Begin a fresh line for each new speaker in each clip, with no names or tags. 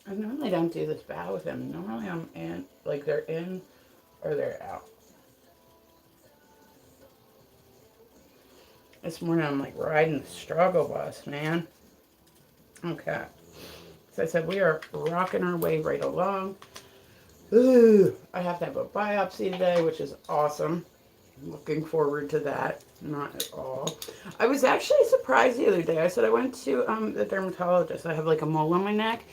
I normally don't do this bad with them. Normally I'm in, like they're in or they're out. This morning I'm like riding the struggle bus, man. Okay. So I said we are rocking our way right along. Ooh, I have to have a biopsy today, which is awesome. Looking forward to that. Not at all. I was actually surprised the other day. I said I went to the dermatologist. I have like a mole on my neck,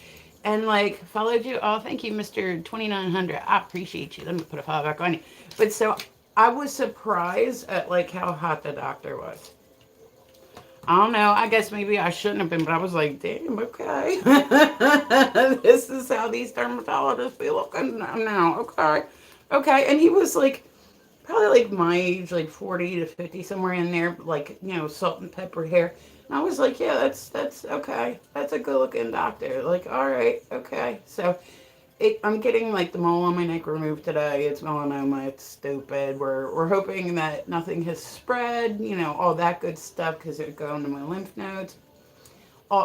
and like followed you. Oh, thank you, Mister 2900. I appreciate you. Let me put a follow back on you. But so I was surprised at like how hot the doctor was. I don't know. I guess maybe I shouldn't have been, but I was like, damn, okay. This is how these dermatologists be looking now. Okay. Okay. And he was like, probably like my age, like 40 to 50, somewhere in there, like, salt and pepper hair. And I was like, yeah, that's okay. That's a good looking doctor. Like, all right, okay. So I'm getting like the mole on my neck removed today. It's melanoma. It's stupid. We're hoping that nothing has spread. All that good stuff because it would go into my lymph nodes.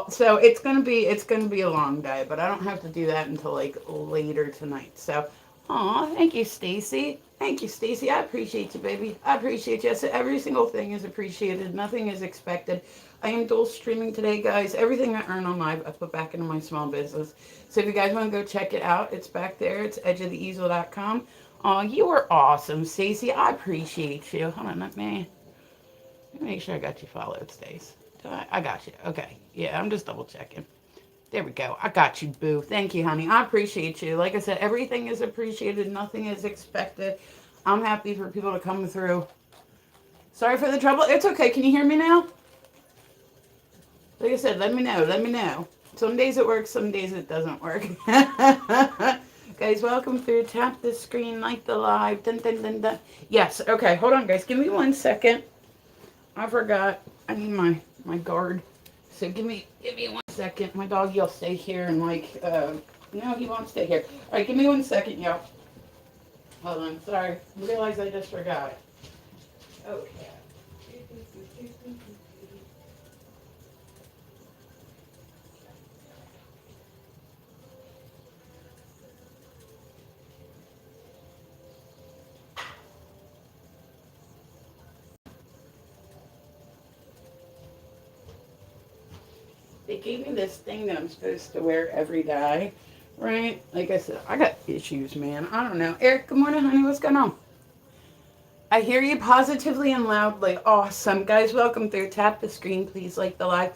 So it's gonna be a long day, but I don't have to do that until like later tonight. So, thank you, Stacy. Thank you, Stacy. I appreciate you, baby. I appreciate you. So every single thing is appreciated. Nothing is expected. I am dual streaming today, guys. Everything I earn on live, I put back into my small business. So if you guys want to go check it out, it's back there. It's edgeoftheeasel.com. Oh, you are awesome, Stacy. I appreciate you. Hold on, let me make sure I got you followed, Stace. I got you. Okay. Yeah, I'm just double checking. There we go. I got you, boo. Thank you, honey. I appreciate you. Like I said, everything is appreciated. Nothing is expected. I'm happy for people to come through. Sorry for the trouble. It's okay. Can you hear me now? Like I said, let me know. Let me know. Some days it works. Some days it doesn't work. Guys, welcome through. Tap the screen, like the live. Dun, dun, dun, dun. Yes. Okay. Hold on, guys. Give me 1 second. I forgot. I need my guard. So give me 1 second. My doggy will stay here and like no, he won't stay here. All right, give me 1 second, y'all. Hold on. Sorry. I realized I just forgot. Okay. They gave me this thing that I'm supposed to wear every day, right? Like I said, I got issues, man. I don't know. Eric, good morning, honey. What's going on? I hear you positively and loudly. Awesome. Guys, welcome through. Tap the screen, please, like the live.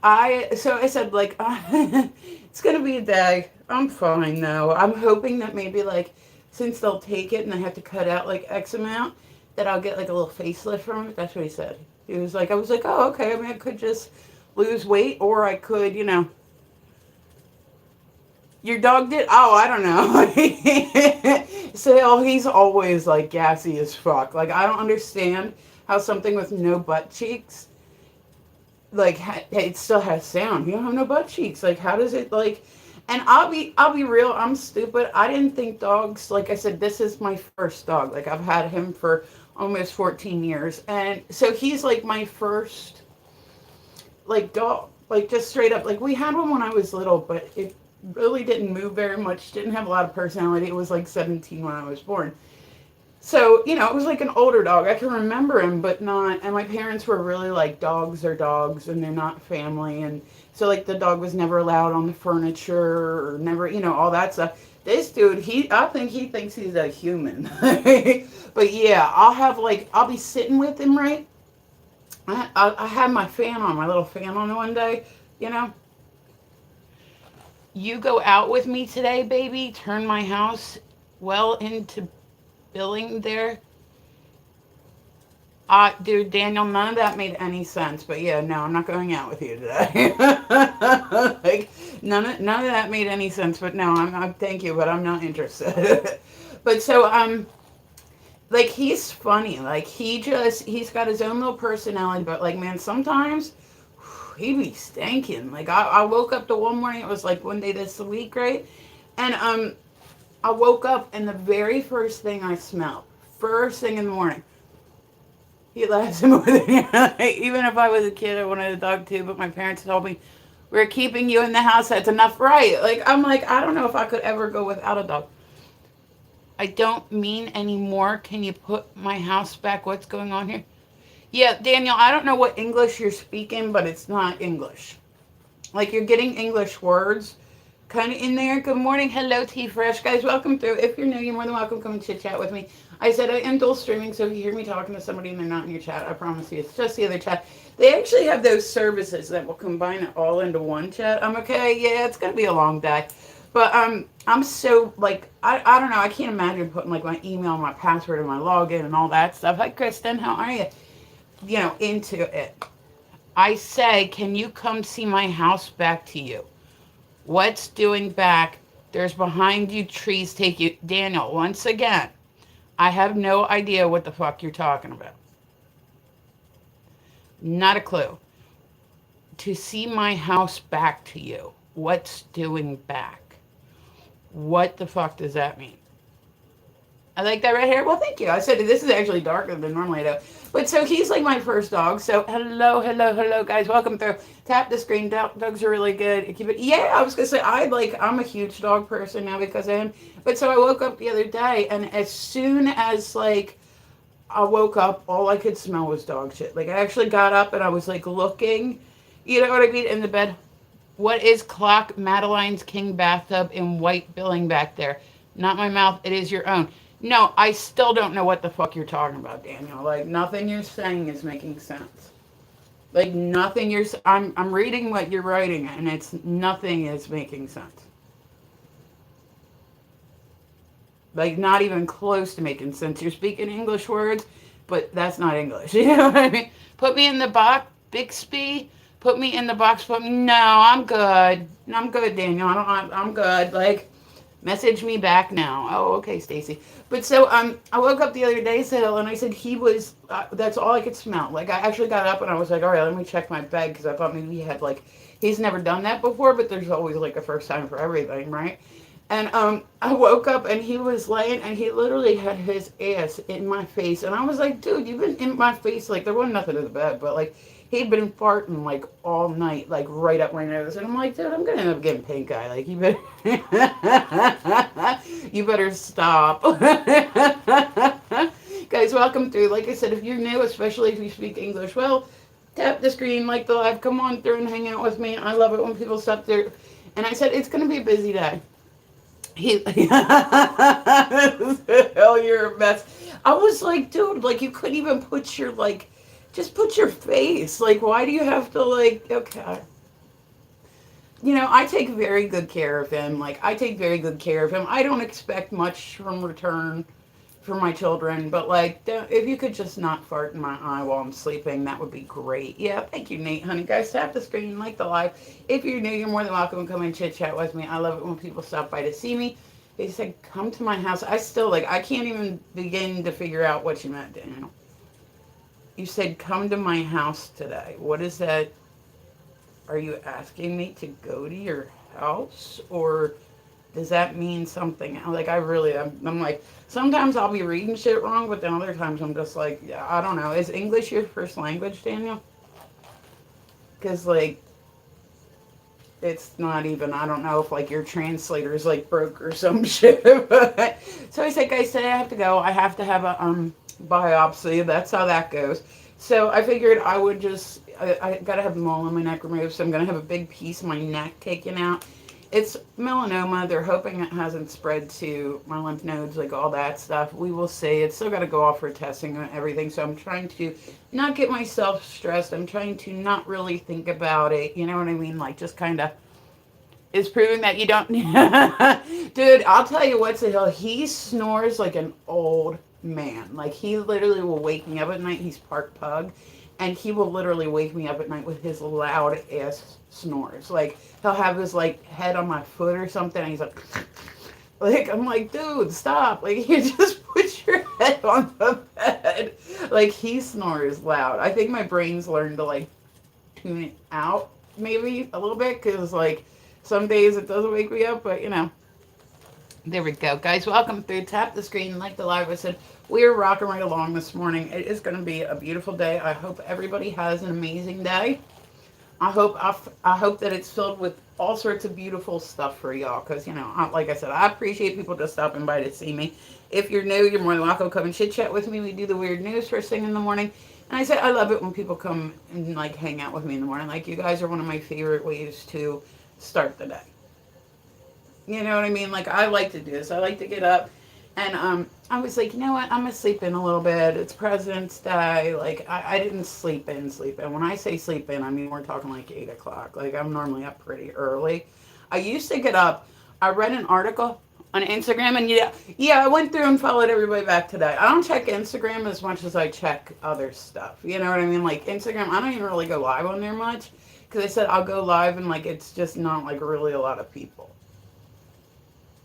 I said, like, it's going to be a day. I'm fine, though. I'm hoping that maybe, like, since they'll take it and I have to cut out, like, X amount, that I'll get, like, a little facelift from it. That's what he said. He was like, I was like, oh, okay. I mean, I could just lose weight or I could, your dog did? Oh, I don't know. So he's always like gassy as fuck. Like I don't understand how something with no butt cheeks, like it still has sound. You don't have no butt cheeks. Like how does it like? And I'll be real. I'm stupid. I didn't think dogs. Like I said, this is my first dog. Like I've had him for almost 14 years, and so he's like my first like dog. Like just straight up. Like we had one when I was little, but it really didn't move very much, didn't have a lot of personality. It was like 17 when I was born. So, it was like an older dog. I can remember him, but not. And my parents were really like, dogs are dogs and they're not family. And so, like, the dog was never allowed on the furniture or never, all that stuff. This dude, I think he thinks he's a human. But yeah, I'll be sitting with him, right? I had my fan on, my little fan on one day, you know, you go out with me today, baby, turn my house well into billing there. Dude, Daniel, none of that made any sense. But yeah, no, I'm not going out with you today. Like none of that made any sense. But no, I'm thank you, but I'm not interested. But so like he's funny. Like he's got his own little personality. But like man, sometimes he be stinking. Like I woke up the one morning. It was like one day this week, right? And I woke up and the very first thing I smelled, first thing in the morning, he laughs more than even if I was a kid, I wanted a dog too. But my parents told me, We're keeping you in the house. That's enough, right? Like, I'm like, I don't know if I could ever go without a dog. I don't mean anymore. Can you put my house back? What's going on here? Yeah, Daniel, I don't know what English you're speaking, but it's not English. Like, you're getting English words kind of in there. Good morning. Hello, T Fresh. Guys, welcome through. If you're new, you're more than welcome. Come and chit chat with me. I said I am dual streaming, so if you hear me talking to somebody and they're not in your chat, I promise you it's just the other chat. They actually have those services that will combine it all into one chat. I'm okay. Yeah, it's going to be a long day. But I'm so, like, I don't know. I can't imagine putting, like, my email, my password, and my login and all that stuff. Hi, Kristen. How are you? You know, into it. I say, can you come see my house back to you? What's doing back? There's behind you trees take you. Daniel, once again, I have no idea what the fuck you're talking about. Not a clue. To see my house back to you. What's doing back? What the fuck does that mean? I like that red hair. Well, thank you. I said this is actually darker than normally, though. But so he's like my first dog. So hello, guys. Welcome through. Tap the screen. Dogs are really good. Keep it. Yeah, I was gonna say I'm a huge dog person now because of him. But so I woke up the other day, and as soon as like I woke up, all I could smell was dog shit. Like I actually got up and I was like looking, you know what I mean, in the bed. What is clock Madeline's King bathtub in white billing back there? Not my mouth. It is your own. No, I still don't know what the fuck you're talking about, Daniel. Like nothing you're saying is making sense. Like nothing I'm reading what you're writing and it's nothing is making sense. Like not even close to making sense. You're speaking English words, but that's not English. You know what I mean? Put me in the box, Bixby. Put me in the box. No, I'm good. I'm good, Daniel. I'm good. Like message me back now. Oh, okay, Stacy. But so I woke up the other day, Sale, and I said he was. That's all I could smell. Like I actually got up and I was like, all right, let me check my bed because I thought maybe he had like he's never done that before, but there's always like a first time for everything, right? And I woke up and he was laying and he literally had his ass in my face, and I was like, dude, you've been in my face. Like there wasn't nothing in the bed, but like he'd been farting like all night, like right up my nose. And I'm like, dude, I'm gonna end up getting pink eye. Like you better, you better stop. Guys, welcome through. Like I said, if you're new, especially if you speak English well, tap the screen, like the live, come on through and hang out with me. I love it when people stop there. And I said, it's gonna be a busy day. Hell, you're a mess. I was like, dude, like you couldn't even put your like just put your face. Like, why do you have to, like, okay. You know, I take very good care of him. Like, I take very good care of him. I don't expect much from return for my children. But, like, if you could just not fart in my eye while I'm sleeping, that would be great. Yeah, thank you, Nate, honey. Guys, tap the screen, like the live. If you're new, you're more than welcome to come and chit-chat with me. I love it when people stop by to see me. They said, come to my house. I still, like, I can't even begin to figure out what you meant, Daniel. You said, come to my house today. What is that? Are you asking me to go to your house? Or does that mean something? Like, I'm like, sometimes I'll be reading shit wrong, but then other times I'm just like, yeah, I don't know. Is English your first language, Daniel? Because, like, it's not even, I don't know if, like, your translator is, like, broke or some shit. So I said, guys, today I have to go. I have to have a, biopsy. That's how that goes. So I figured I would just, I gotta have the mole in my neck removed, so I'm gonna have a big piece of my neck taken out. It's melanoma. They're hoping it hasn't spread to my lymph nodes, like all that stuff. We will see. It's still got to go off for testing and everything. So I'm trying to not get myself stressed. I'm trying to not really think about it. You know what I mean? Like just kind of, it's proving that you don't. Dude, I'll tell you what, Sahil, he snores like an old man. Like he literally will wake me up at night. He's part pug, and he will literally wake me up at night with his loud ass snores. Like he'll have his like head on my foot or something, and he's like I'm like, dude, stop! Like you just put your head on the bed. Like he snores loud. I think my brain's learned to like tune it out maybe a little bit because like some days it doesn't wake me up, but you know. There we go. Guys, welcome through. Tap the screen, like the live. I said, we're rocking right along this morning. It is going to be a beautiful day. I hope everybody has an amazing day. I hope that it's filled with all sorts of beautiful stuff for y'all. Because like I said, I appreciate people just stopping by to see me. If you're new, you're more than welcome. Come and chit chat with me. We do the weird news first thing in the morning. And I said I love it when people come and like hang out with me in the morning. Like you guys are one of my favorite ways to start the day. You know what I mean? Like I like to do this. I like to get up, and I was like, you know what? I'm gonna sleep in a little bit. It's President's Day. Like I didn't sleep in, sleep in. When I say sleep in, I mean we're talking like 8 o'clock. Like I'm normally up pretty early. I used to get up. I read an article on Instagram, and yeah, I went through and followed everybody back today. I don't check Instagram as much as I check other stuff. You know what I mean? Like Instagram, I don't even really go live on there much because I said I'll go live and like it's just not like really a lot of people.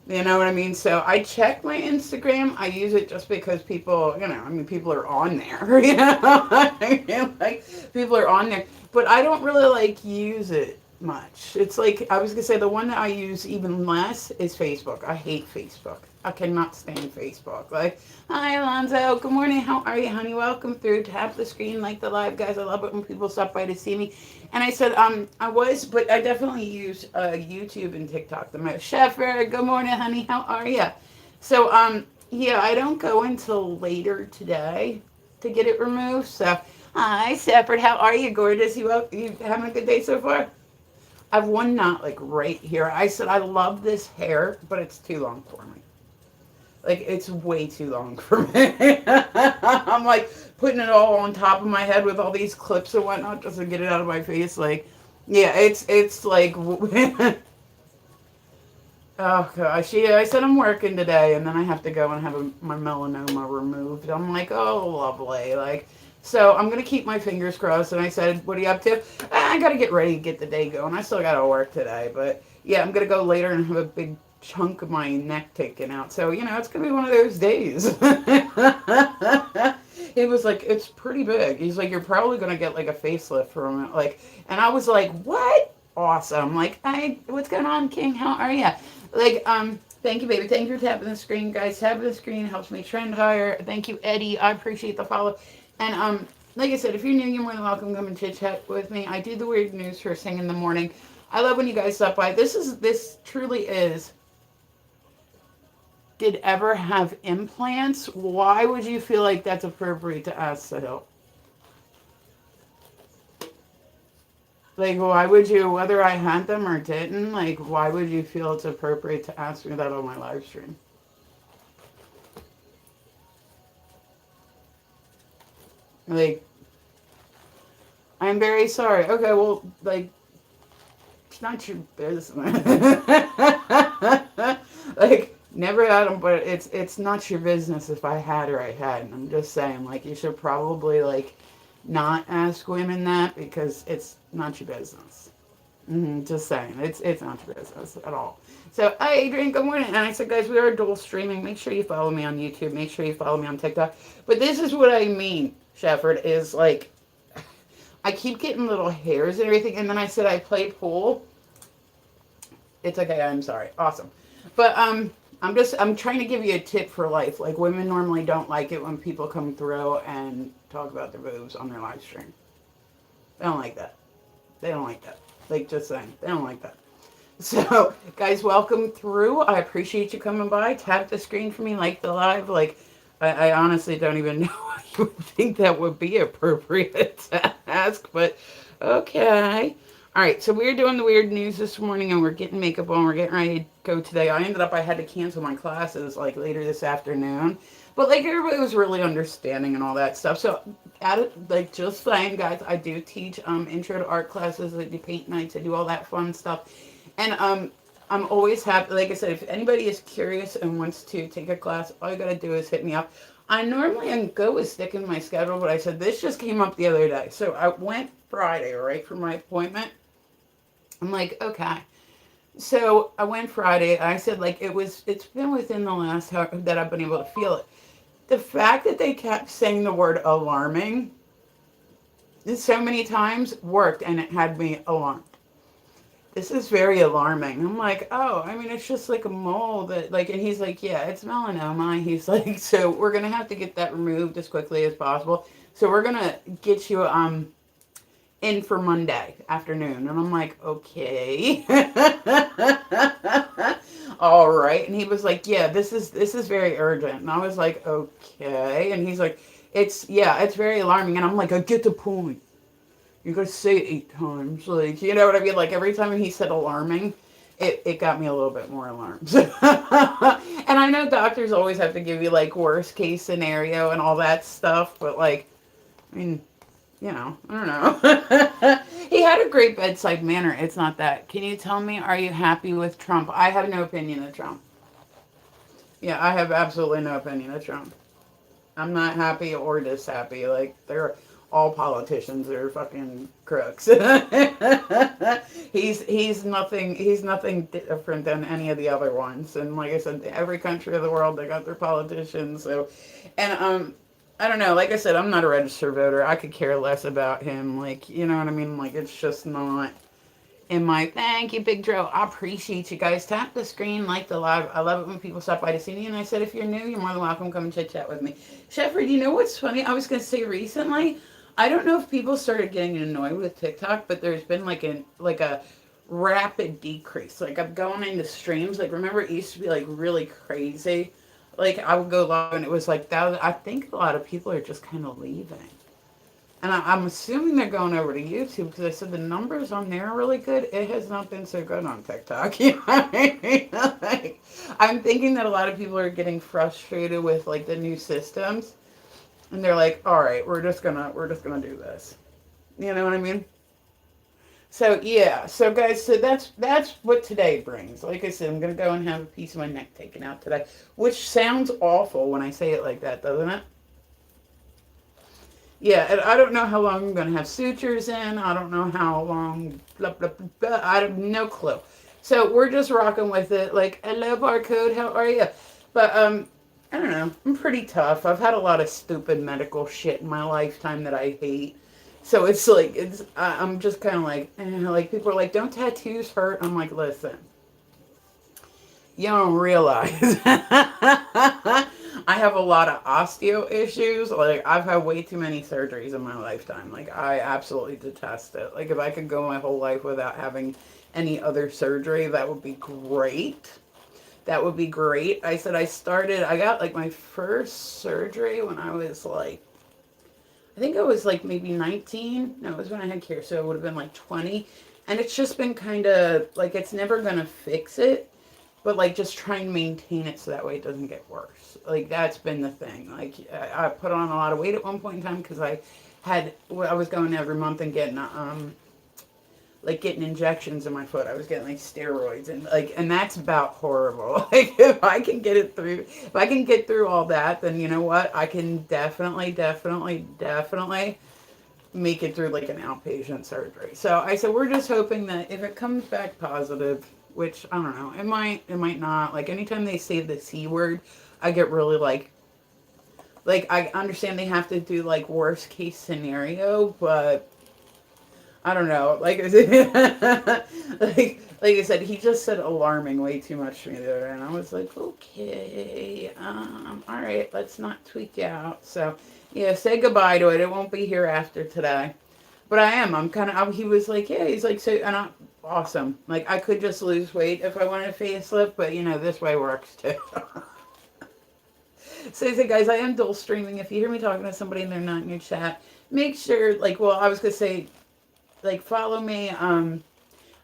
You know what I mean? So I check my Instagram. I use it just because people, I mean, people are on there. You know, I mean, like people are on there, but I don't really like use it much. It's like I was gonna say the one that I use even less is Facebook. I hate Facebook. I cannot stand Facebook. Like, hi Alonzo, good morning. How are you, honey? Welcome through. Tap the screen, like the live, guys. I love it when people stop by to see me. And I said, but I definitely use YouTube and TikTok the most. Sheffer, good morning, honey. How are you? So, yeah, I don't go until later today to get it removed. So, hi, Shepard. How are you, gorgeous? You having a good day so far? I have one knot like right here. I said I love this hair, but it's too long for me. Like it's way too long for me. I'm like putting it all on top of my head with all these clips and whatnot just to get it out of my face. Like, yeah, it's like, oh gosh, yeah. I said I'm working today, and then I have to go and have my melanoma removed. I'm like, oh lovely, like. So I'm gonna keep my fingers crossed. And I said, "What are you up to?" I gotta get ready to get the day going. I still gotta work today, but yeah, I'm gonna go later and have a big chunk of my neck taken out. So it's gonna be one of those days. He was like, "It's pretty big." He's like, "You're probably gonna get like a facelift from it." Like, and I was like, "What?" Awesome. Like, what's going on, King? How are you? Like, thank you, baby. Thank you for tapping the screen, guys. Tapping the screen helps me trend higher. Thank you, Eddie. I appreciate the follow. And like I said, if you're new, you're more than welcome. Come and chit chat with me. I do the weird news first thing in the morning. I love when you guys stop by. This truly is. Did ever have implants? Why would you feel like that's appropriate to ask Sahil? Like, why would you, whether I had them or didn't, like, why would you feel it's appropriate to ask me that on my live stream? Like, I'm very sorry. Okay, well, like, it's not your business. Like, never had them, but it's not your business if I had or I hadn't. I'm just saying, like, you should probably, like, not ask women that because it's not your business. Just saying, it's not your business at all. So, hi, Adrian, good morning. And I said, guys, we are dual streaming. Make sure you follow me on YouTube. Make sure you follow me on TikTok. But this is what I mean, Shefford, is like, I keep getting little hairs and everything. And then I said I play pool. It's okay. I'm sorry. Awesome. But I'm trying to give you a tip for life. Like women normally don't like it when people come through and talk about their boobs on their live stream. They don't like that. They don't like that. Like just saying, they don't like that. So guys, welcome through. I appreciate you coming by. Tap the screen for me, like the live. Like I honestly don't even know why you would think that would be appropriate to ask, but okay. All right, so we're doing the weird news this morning, and we're getting makeup on. We're getting ready to go today. I had to cancel my classes like later this afternoon, but like everybody was really understanding and all that stuff. So, like just saying, guys, I do teach intro to art classes. I do paint nights. I do all that fun stuff, and I'm always happy. Like I said, if anybody is curious and wants to take a class, all you gotta do is hit me up. I normally am good with sticking my schedule, but I said this just came up the other day, so I went Friday, right, for my appointment. I'm like, okay. So I went Friday. I said, like, it's been within the last hour that I've been able to feel it. The fact that they kept saying the word alarming so many times worked, and it had me alarmed. This is very alarming. I'm like, oh, I mean, it's just like a mole that, like, and he's like, yeah, it's melanoma. He's like, so we're going to have to get that removed as quickly as possible. So we're going to get you, in for Monday afternoon. And I'm like, okay. All right. And he was like, yeah, this is very urgent. And I was like, okay. And he's like, it's very alarming. And I'm like, I get the point. You gotta say it 8 times. Like, you know what I mean? Like every time he said alarming, it got me a little bit more alarmed. And I know doctors always have to give you like worst case scenario and all that stuff, but like, I mean, I don't know. He had a great bedside manner. It's not that. Can you tell me, are you happy with Trump? I have no opinion of Trump. Yeah, I have absolutely no opinion of Trump. I'm not happy or dishappy. Like, they're all politicians are fucking crooks. He's nothing different than any of the other ones. And like I said, every country of the world they got their politicians. So, and I don't know. Like I said, I'm not a registered voter. I could care less about him. Like, you know what I mean? Like, it's just not in my. Thank you, Big Dro. I appreciate you guys. Tap the screen, like the live. I love it when people stop by to see me. And I said, if you're new, you're more than welcome. Come and chit chat with me. Shefford, you know what's funny? I was gonna say recently. I don't know if people started getting annoyed with TikTok, but there's been like a rapid decrease. Like I'm going into streams. Like remember it used to be like really crazy. Like I would go live and it was like that. I think a lot of people are just kind of leaving. And I'm assuming they're going over to YouTube because I said the numbers on there are really good. It has not been so good on TikTok. You know what I mean? Like, I'm thinking that a lot of people are getting frustrated with like the new systems. And they're like, all right, we're just gonna do this. You know what I mean? So yeah, so guys, so that's what today brings. Like I said, I'm gonna go and have a piece of my neck taken out today, which sounds awful when I say it like that, doesn't it? Yeah, and I don't know how long I'm gonna have sutures in. I don't know how long. Blah blah blah. Blah. I have no clue. So we're just rocking with it. Like, hello, barcode. How are you? But I don't know. I'm pretty tough. I've had a lot of stupid medical shit in my lifetime that I hate. So it's like I'm just kind of like like people are like, don't tattoos hurt? I'm like, listen, you don't realize. I have a lot of osteo issues. Like I've had way too many surgeries in my lifetime. Like I absolutely detest it. Like if I could go my whole life without having any other surgery, that would be great. That would be great. I got like my first surgery when I was like, I think I was like maybe 19. No, it was when I had care, so it would have been like 20. And it's just been kind of like, it's never going to fix it, but like just try and maintain it so that way it doesn't get worse. Like that's been the thing. Like I put on a lot of weight at one point in time because I was going every month and getting like getting injections in my foot. I was getting like steroids and that's about horrible. Like if I can get through all that, then you know what? I can definitely make it through like an outpatient surgery. So I said we're just hoping that if it comes back positive, which I don't know, it might not. Like anytime they say the C word, I get really like I understand they have to do like worst case scenario, but I don't know. Like I said, like I said, he just said alarming way too much to me there, and I was like, okay, all right, let's not tweak out. So yeah, say goodbye to it. It won't be here after today. But I am. I'm kind of. He was like, yeah. He's like, so, and I'm awesome. Like I could just lose weight if I wanted a facelift, but this way works too. So he said, guys, I am dual streaming. If you hear me talking to somebody and they're not in your chat, make sure. Like, well, I was gonna say, like, follow me.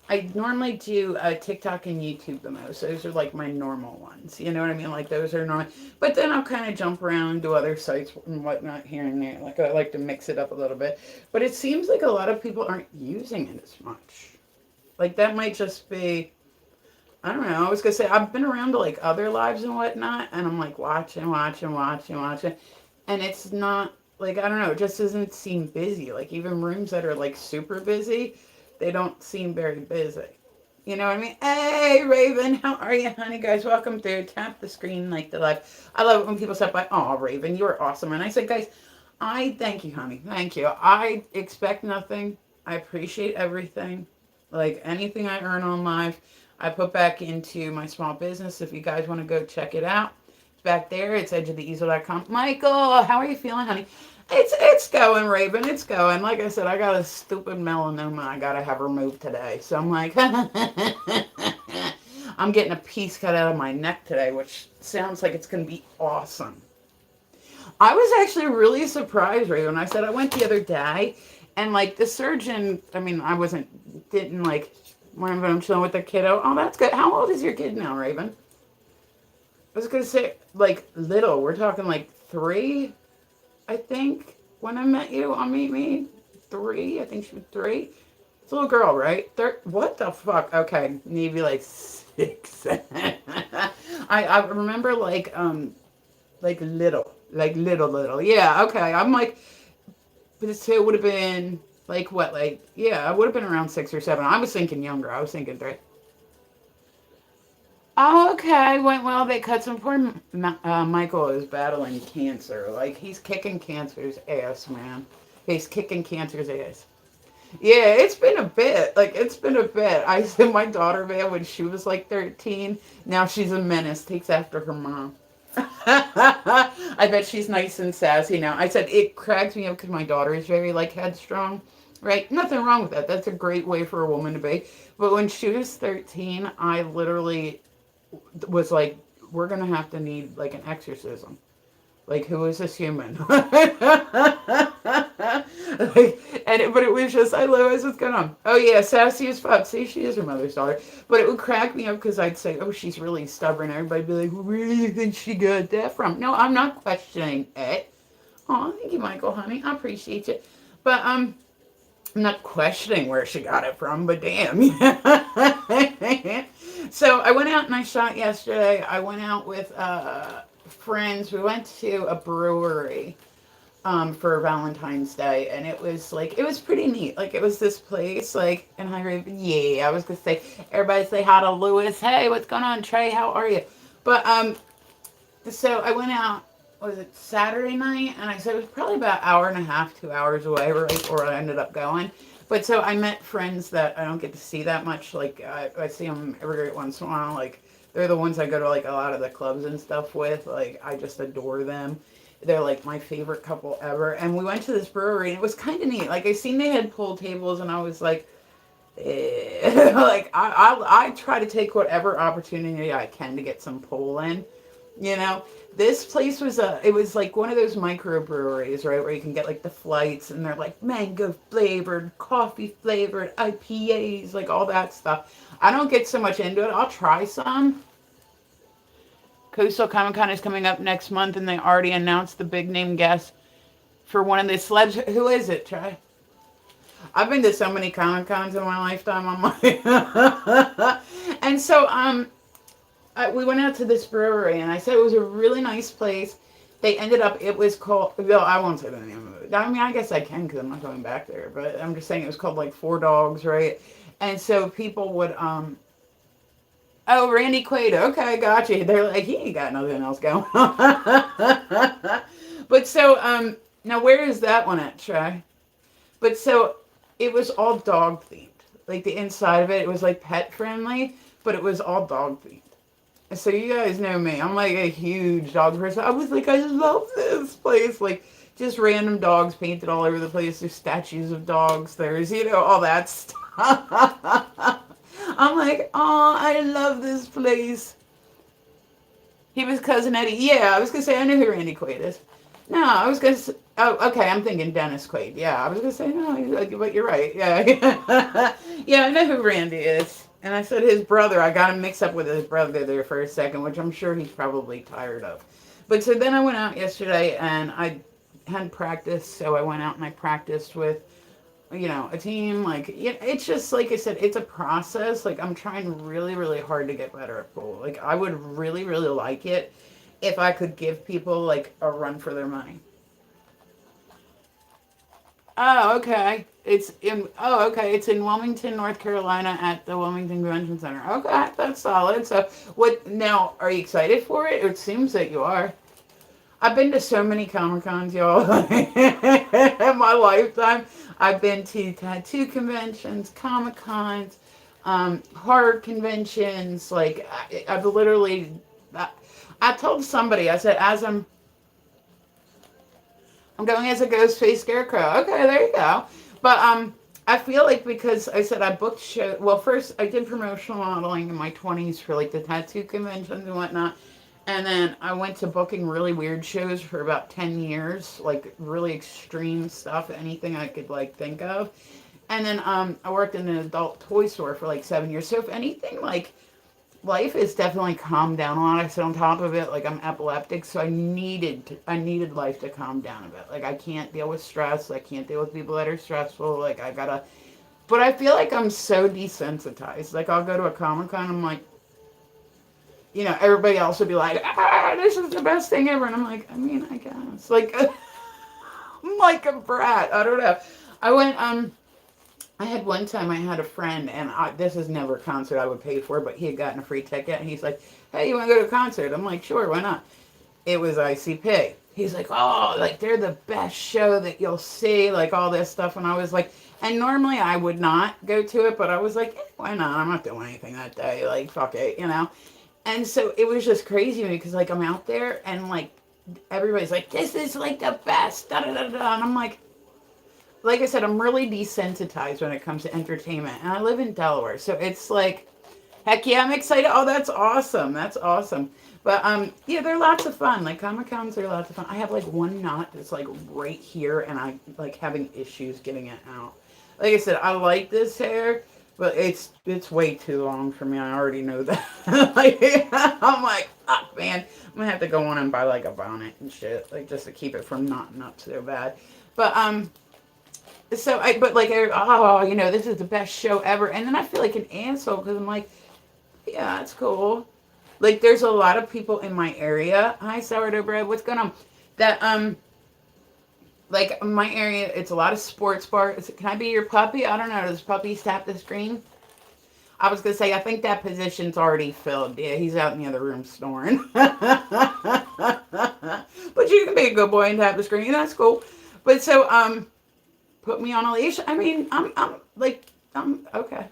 I normally do TikTok and YouTube the most. Those are like my normal ones. You know what I mean? Like those are normal. But then I'll kind of jump around to other sites and whatnot here and there. Like I like to mix it up a little bit. But it seems like a lot of people aren't using it as much. Like that might just be, I don't know. I was gonna say I've been around to like other lives and whatnot, and I'm like watching, and it's not like I don't know. It just doesn't seem busy. Like even rooms that are like super busy, they don't seem very busy. You know what I mean? Hey, Raven, how are you, honey? Guys, welcome through. Tap the screen, like the live. I love it when people stop by. Oh, Raven, you are awesome. And I said, guys, I thank you, honey. Thank you. I expect nothing. I appreciate everything. Like anything I earn on live, I put back into my small business. If you guys want to go check it out, it's back there. It's edgeoftheeasel.com. Michael, how are you feeling, honey? It's going, Raven. It's going. Like I said, I got a stupid melanoma I gotta have removed today. So I'm like, I'm getting a piece cut out of my neck today, which sounds like it's gonna be awesome. I was actually really surprised, Raven. I said I went the other day, and like the surgeon. I mean, didn't like when I'm chilling with the kiddo. Oh, that's good. How old is your kid now, Raven? I was gonna say like little. We're talking like 3. I think when I met you on Meet Me, 3. I think she was 3. It's a little girl, right? What the fuck? Okay, maybe like 6. I remember like little. Yeah, okay. I'm like, but so it would have been like what? Like yeah, I would have been around 6 or 7. I was thinking younger. I was thinking 3. Oh, okay. Went well. They cut some poor Michael is battling cancer. Like he's kicking cancer's ass, man. He's kicking cancer's ass. Yeah, it's been a bit. Like it's been a bit. I said my daughter, man, when she was like 13. Now she's a menace. Takes after her mom. I bet she's nice and sassy now. I said it cracks me up because my daughter is very like headstrong. Right? Nothing wrong with that. That's a great way for a woman to be. But when she was 13, I literally was like, we're gonna have to need like an exorcism. Like, who is this human? But it was just, I realized what's going on. Oh yeah, sassy as fuck. See, she is her mother's daughter. But it would crack me up because I'd say, oh, she's really stubborn. Everybody'd be like, where do you think she got that from? No, I'm not questioning it. Oh, thank you, Michael, honey. I appreciate you. But I'm not questioning where she got it from, but damn. So I went out and I shot yesterday. I went out with friends. We went to a brewery for Valentine's Day, and it was pretty neat. Like it was this place, like, and I was gonna say, everybody say hi to Lewis. Hey, what's going on, Trey? How are you? But so I went out. Was it Saturday night? And I said it was probably about an hour and a half, 2 hours away, right before I ended up going. But so I met friends that I don't get to see that much. Like I see them every once in a while. Like they're the ones I go to like a lot of the clubs and stuff with. Like I just adore them. They're like my favorite couple ever. And we went to this brewery and it was kind of neat. Like I seen they had pool tables and I was like, like I try to take whatever opportunity I can to get some pool in. You know, this place was it was like one of those microbreweries, right, where you can get like the flights and they're like mango flavored, coffee flavored, IPAs, like all that stuff. I don't get so much into it. I'll try some. Coastal Comic Con is coming up next month and they already announced the big name guest for one of the celebs. Who is it, Trey? I've been to so many Comic Cons in my lifetime. I'm like, and so we went out to this brewery, and I said it was a really nice place. They ended up, it was called, well, I won't say the name of it. I mean, I guess I can because I'm not going back there, but I'm just saying it was called like Four Dogs, right? And so people would, oh, Randy Quaid, okay, gotcha. They're like, he ain't got nothing else going on. But so, now where is that one at, Trey? But so, it was all dog themed. Like the inside of it, it was like pet friendly, but it was all dog themed. So you guys know me. I'm like a huge dog person. I was like, I love this place. Like just random dogs painted all over the place. There's statues of dogs. There's, all that stuff. I'm like, oh, I love this place. He was Cousin Eddie. Yeah, I was going to say, I know who Randy Quaid is. No, I was going to say, oh, okay, I'm thinking Dennis Quaid. Yeah, I was going to say, no, but you're right. Yeah. Yeah, I know who Randy is. And I said his brother, I got him mixed up with his brother there for a second, which I'm sure he's probably tired of. But so then I went out yesterday and I had practice. So I went out and I practiced with, a team. Like, it's just, like I said, it's a process. Like, I'm trying really, really hard to get better at pool. Like, I would really, really like it if I could give people, like, a run for their money. Oh, okay. It's in Wilmington, North Carolina at the Wilmington Convention Center. Okay, that's solid. So what now, are you excited for it? It seems that you are. I've been to so many Comic Cons, y'all. In my lifetime. I've been to tattoo conventions, Comic Cons, horror conventions. Like I've literally I told somebody, I said, I'm going as a ghost face scarecrow. Okay, there you go. But I feel like because I said I booked show. Well, first I did promotional modeling in my 20s for like the tattoo conventions and whatnot, and then I went to booking really weird shows for about 10 years, like really extreme stuff, anything I could like think of. And then I worked in an adult toy store for like 7 years. So if anything, like life is definitely calmed down a lot. I sit on top of it, like I'm epileptic, so I needed life to calm down a bit. Like I can't deal with stress. I can't deal with people that are stressful. Like I gotta. But I feel like I'm so desensitized. Like I'll go to a Comic Con, I'm like, everybody else would be like, this is the best thing ever, and I'm like, I mean, I guess, like, I'm like a brat. I don't know. I went. I had one time I had a friend, and this is never a concert I would pay for, but he had gotten a free ticket, and he's like, hey, you want to go to a concert? I'm like, sure, why not? It was ICP. He's like, oh, like, they're the best show that you'll see, like, all this stuff, and I was like, and normally I would not go to it, but I was like, why not? I'm not doing anything that day, like, fuck it, And so it was just crazy to me, because, like, I'm out there, and, like, everybody's like, this is, like, the best, da-da-da-da, and I'm like I said, I'm really desensitized when it comes to entertainment. And I live in Delaware. So it's like, heck yeah, I'm excited. Oh, that's awesome. That's awesome. But yeah, they're lots of fun. Like Comic Cons are lots of fun. I have like one knot that's like right here and I like having issues getting it out. Like I said, I like this hair, but it's way too long for me. I already know that. Like, I'm like, fuck, man. I'm gonna have to go on and buy like a bonnet and shit, like just to keep it from knotting up so bad. But but like, this is the best show ever. And then I feel like an asshole because I'm like, yeah, that's cool. Like, there's a lot of people in my area. Hi, sourdough bread. What's going on? That, like, my area, it's a lot of sports bars. Can I be your puppy? I don't know. Does puppies tap the screen? I was going to say, I think that position's already filled. Yeah, he's out in the other room snoring. But you can be a good boy and tap the screen. That's cool. But so, put me on a leash. I mean, I'm okay.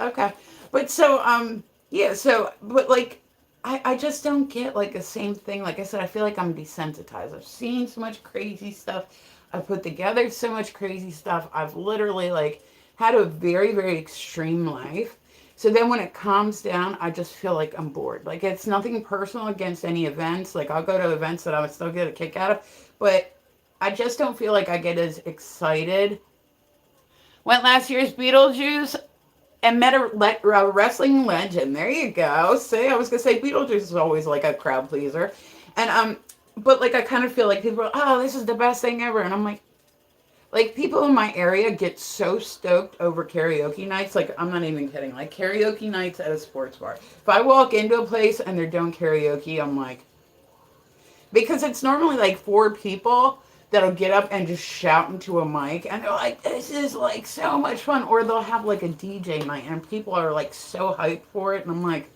Okay. But so, yeah, so, but like, I just don't get like the same thing. Like I said, I feel like I'm desensitized. I've seen so much crazy stuff. I've put together so much crazy stuff. I've literally like had a very, very extreme life. So then when it calms down, I just feel like I'm bored. Like it's nothing personal against any events. Like I'll go to events that I would still get a kick out of. But I just don't feel like I get as excited. Went last year's Beetlejuice and met a wrestling legend. There you go. See, I was going to say Beetlejuice is always like a crowd pleaser. And, but like I kind of feel like people are, oh, this is the best thing ever. And I'm like people in my area get so stoked over karaoke nights. Like, I'm not even kidding. Like karaoke nights at a sports bar. If I walk into a place and they're doing karaoke, I'm like, because it's normally like 4 people that'll get up and just shout into a mic and they're like, this is like so much fun. Or they'll have like a DJ night and people are like so hyped for it. And I'm like,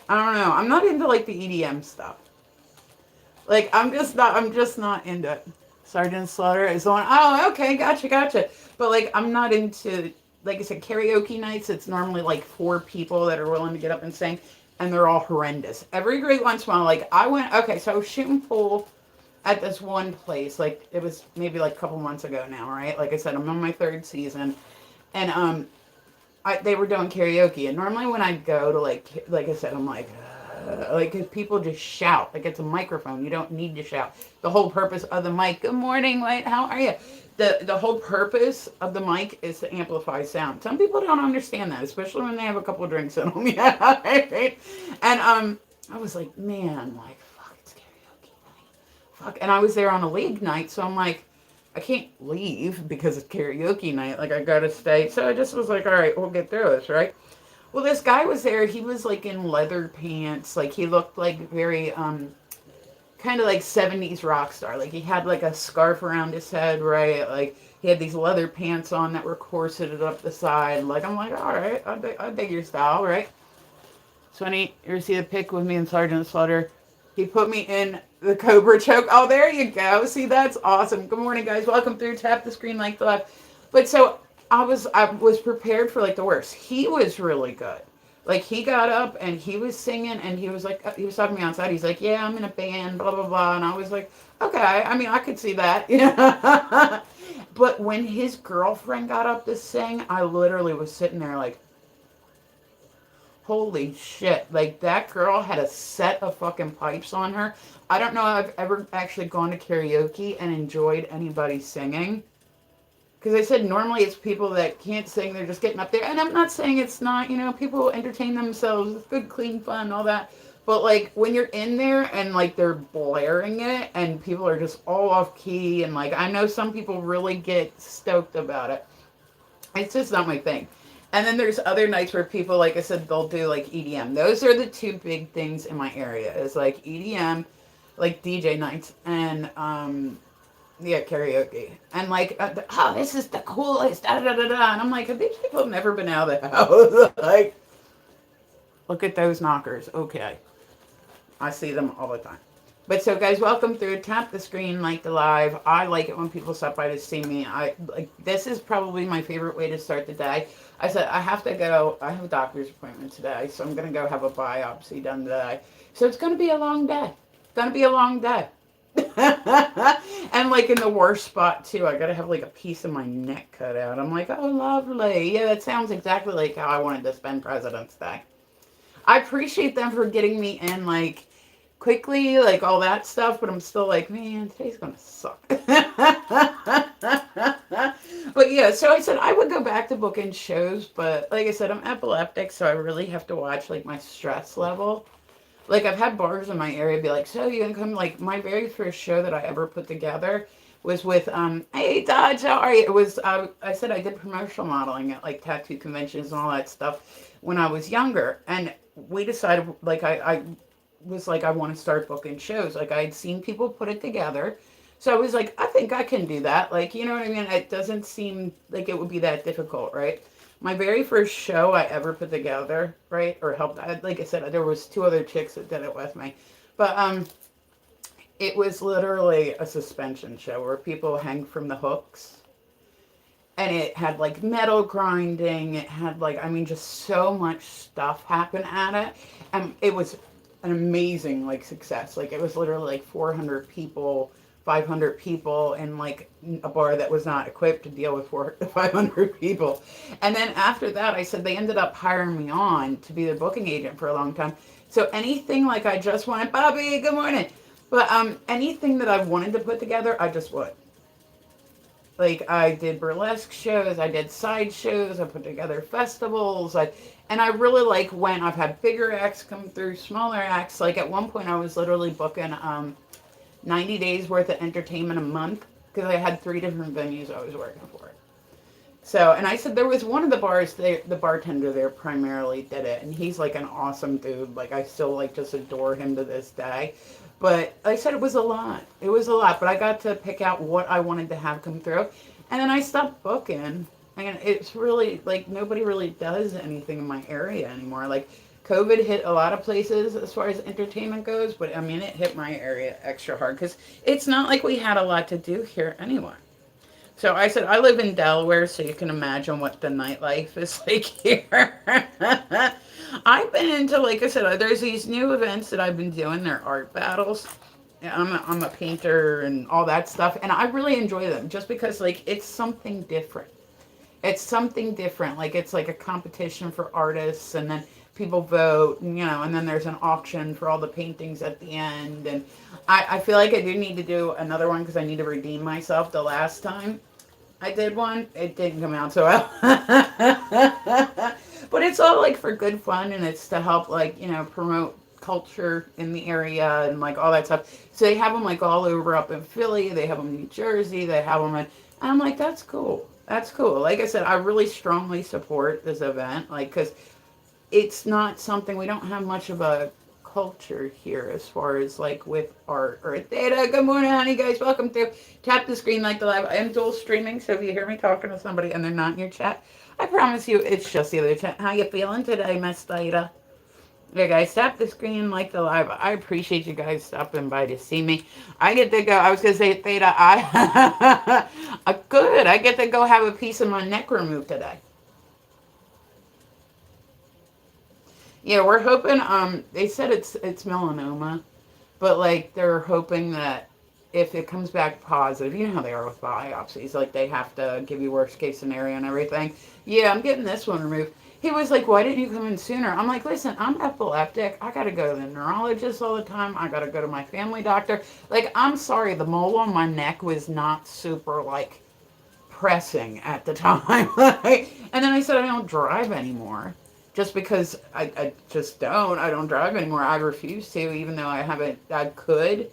I don't know. I'm not into like the EDM stuff. Like I'm just not into it. Sergeant Slaughter is on. Oh, okay. Gotcha. But like, I'm not into, like I said, karaoke nights. It's normally like 4 people that are willing to get up and sing and they're all horrendous. Every great once in a while, like I was shooting pool at this one place, like it was maybe like a couple months ago now, right? Like I said, I'm on my 3rd season, and they were doing karaoke, and normally when I go to like I said, I'm like, cause people just shout, like it's a microphone, you don't need to shout. The whole purpose of the mic, good morning, White, how are you? The whole purpose of the mic is to amplify sound. Some people don't understand that, especially when they have a couple of drinks in them, yeah, right? And I was like, man, like. And I was there on a league night, so I'm like, I can't leave because it's karaoke night. Like, I gotta stay. So I just was like, all right, we'll get through this, right? Well, this guy was there. He was, like, in leather pants. Like, he looked, like, very, kind of like 70s rock star. Like, he had, like, a scarf around his head, right? Like, he had these leather pants on that were corseted up the side. Like, I'm like, all right, I dig your style, right? So, you ever see the pic with me and Sergeant Slaughter? He put me in the Cobra choke. Oh, there you go. See, that's awesome. Good morning, guys. Welcome through. Tap the screen like the left. But so I was prepared for like the worst. He was really good. Like, he got up and he was singing, and he was like, he was talking to me outside. He's like, yeah, I'm in a band, blah, blah, blah. And I was like, okay, I mean, I could see that. Yeah. But when his girlfriend got up to sing, I literally was sitting there like, holy shit. Like, that girl had a set of fucking pipes on her. I don't know if I've ever actually gone to karaoke and enjoyed anybody singing. Because I said normally it's people that can't sing, they're just getting up there. And I'm not saying it's not, people entertain themselves, it's good, clean fun, all that. But like when you're in there and like they're blaring it and people are just all off key, and like I know some people really get stoked about it. It's just not my thing. And then there's other nights where people, like I said, they'll do like EDM. Those are the two big things in my area. Is like EDM, like DJ nights, and yeah, karaoke. And like, oh, this is the coolest, da da da da. And I'm like, have these people never been out of the house? Like, look at those knockers. Okay. I see them all the time. But so guys, welcome through. Tap the screen, like the live. I like it when people stop by to see me. I like, this is probably my favorite way to start the day. I said I have to go. I have a doctor's appointment today, so I'm gonna go have a biopsy done today. So it's gonna be a long day. It's gonna be a long day. And like in the worst spot too, I gotta have like a piece of my neck cut out. I'm like, oh lovely. Yeah, that sounds exactly like how I wanted to spend President's Day. I appreciate them for getting me in like quickly, like all that stuff, but I'm still like, man, today's gonna suck. But yeah, so I said I would go back to booking shows, but like I said, I'm epileptic, so I really have to watch like my stress level. Like I've had bars in my area be like, so you gonna come? Like my very first show that I ever put together was with hey Dodge, how are you? It was I said I did promotional modeling at like tattoo conventions and all that stuff when I was younger, and we decided like I was like I want to start booking shows. Like I had seen people put it together, so I was like I think I can do that. Like you know what I mean? It doesn't seem like it would be that difficult, right? My very first show I ever put together, right, or helped, like I said, there was two other chicks that did it with me, but it was literally a suspension show where people hang from the hooks, and it had like metal grinding, it had like, I mean, just so much stuff happen at it, and it was an amazing like success. Like it was literally like 400 people, 500 people in like a bar that was not equipped to deal with 500 people. And then after that, I said they ended up hiring me on to be their booking agent for a long time. So anything like I just wanted, Bobby, good morning. But anything that I wanted to put together, I just would. Like I did burlesque shows, I did side shows, I put together festivals, and I really like when I've had bigger acts come through, smaller acts. Like at one point I was literally booking 90 days worth of entertainment a month because I had 3 different venues I was working for. So, and I said there was one of the bars, the bartender there primarily did it, and he's like an awesome dude. Like I still like just adore him to this day. But I said it was a lot. It was a lot, but I got to pick out what I wanted to have come through. And then I stopped booking. And it's really, like, nobody really does anything in my area anymore. Like, COVID hit a lot of places as far as entertainment goes, but I mean, it hit my area extra hard because it's not like we had a lot to do here anyway. So I said, I live in Delaware, so you can imagine what the nightlife is like here. I've been into, like I said, there's these new events that I've been doing. They're art battles. Yeah, I'm a painter and all that stuff, and I really enjoy them just because, like, it's something different. It's something different. Like, it's like a competition for artists, and then people vote, and then there's an auction for all the paintings at the end. And I feel like I do need to do another one because I need to redeem myself. The last time I did one, it didn't come out so well. But it's all like for good fun, and it's to help like, promote culture in the area and like all that stuff. So they have them like all over up in Philly. They have them in New Jersey. They have them in, and I'm like, that's cool. That's cool. Like I said, I really strongly support this event, like, because it's not something, we don't have much of a culture here as far as like with art or data. Good morning, honey, guys. Welcome to Tap the Screen Like the Live. I am dual streaming, so if you hear me talking to somebody and they're not in your chat, I promise you it's just the other chat. How you feeling today, Miss Theta? Yeah, guys, tap the screen like the live. I appreciate you guys stopping by to see me. I get to go. I was going to say, Theta, good. I get to go have a piece of my neck removed today. Yeah, we're hoping. They said it's melanoma, but like they're hoping that if it comes back positive, you know how they are with biopsies, like they have to give you worst case scenario and everything. Yeah, I'm getting this one removed. He was like, "Why didn't you come in sooner?" I'm like, "Listen, I'm epileptic. I gotta go to the neurologist all the time. I gotta go to my family doctor. Like, I'm sorry, the mole on my neck was not super like pressing at the time." And then I said, "I don't drive anymore." Just because I just don't. I don't drive anymore. I refuse to, even though I haven't, I could.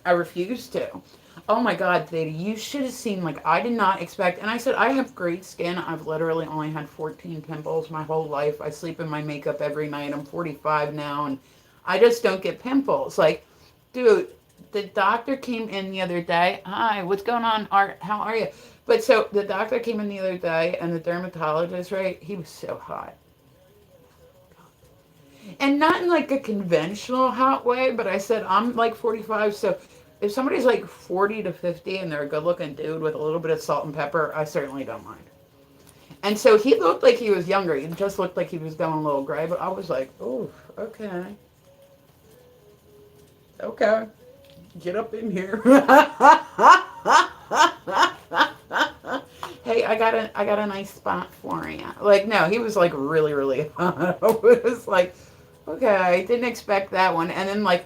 I refuse to. Oh my God, Theta, you should have seen, like, I did not expect, and I said, I have great skin. I've literally only had 14 pimples my whole life. I sleep in my makeup every night. I'm 45 now, and I just don't get pimples. Like, dude, the doctor came in the other day. Hi, what's going on, Art? How are you? But so the doctor came in the other day, and the dermatologist, right? He was so hot. And not in like a conventional hot way, but I said, I'm like 45, so if somebody's like 40 to 50 and they're a good looking dude with a little bit of salt and pepper, I certainly don't mind. And so he looked like he was younger. He just looked like he was going a little gray, but I was like, oh, okay. Okay. Get up in here. Hey, I got a nice spot for you. Like, no, he was like really, really hot. I was like, okay, I didn't expect that one. And then like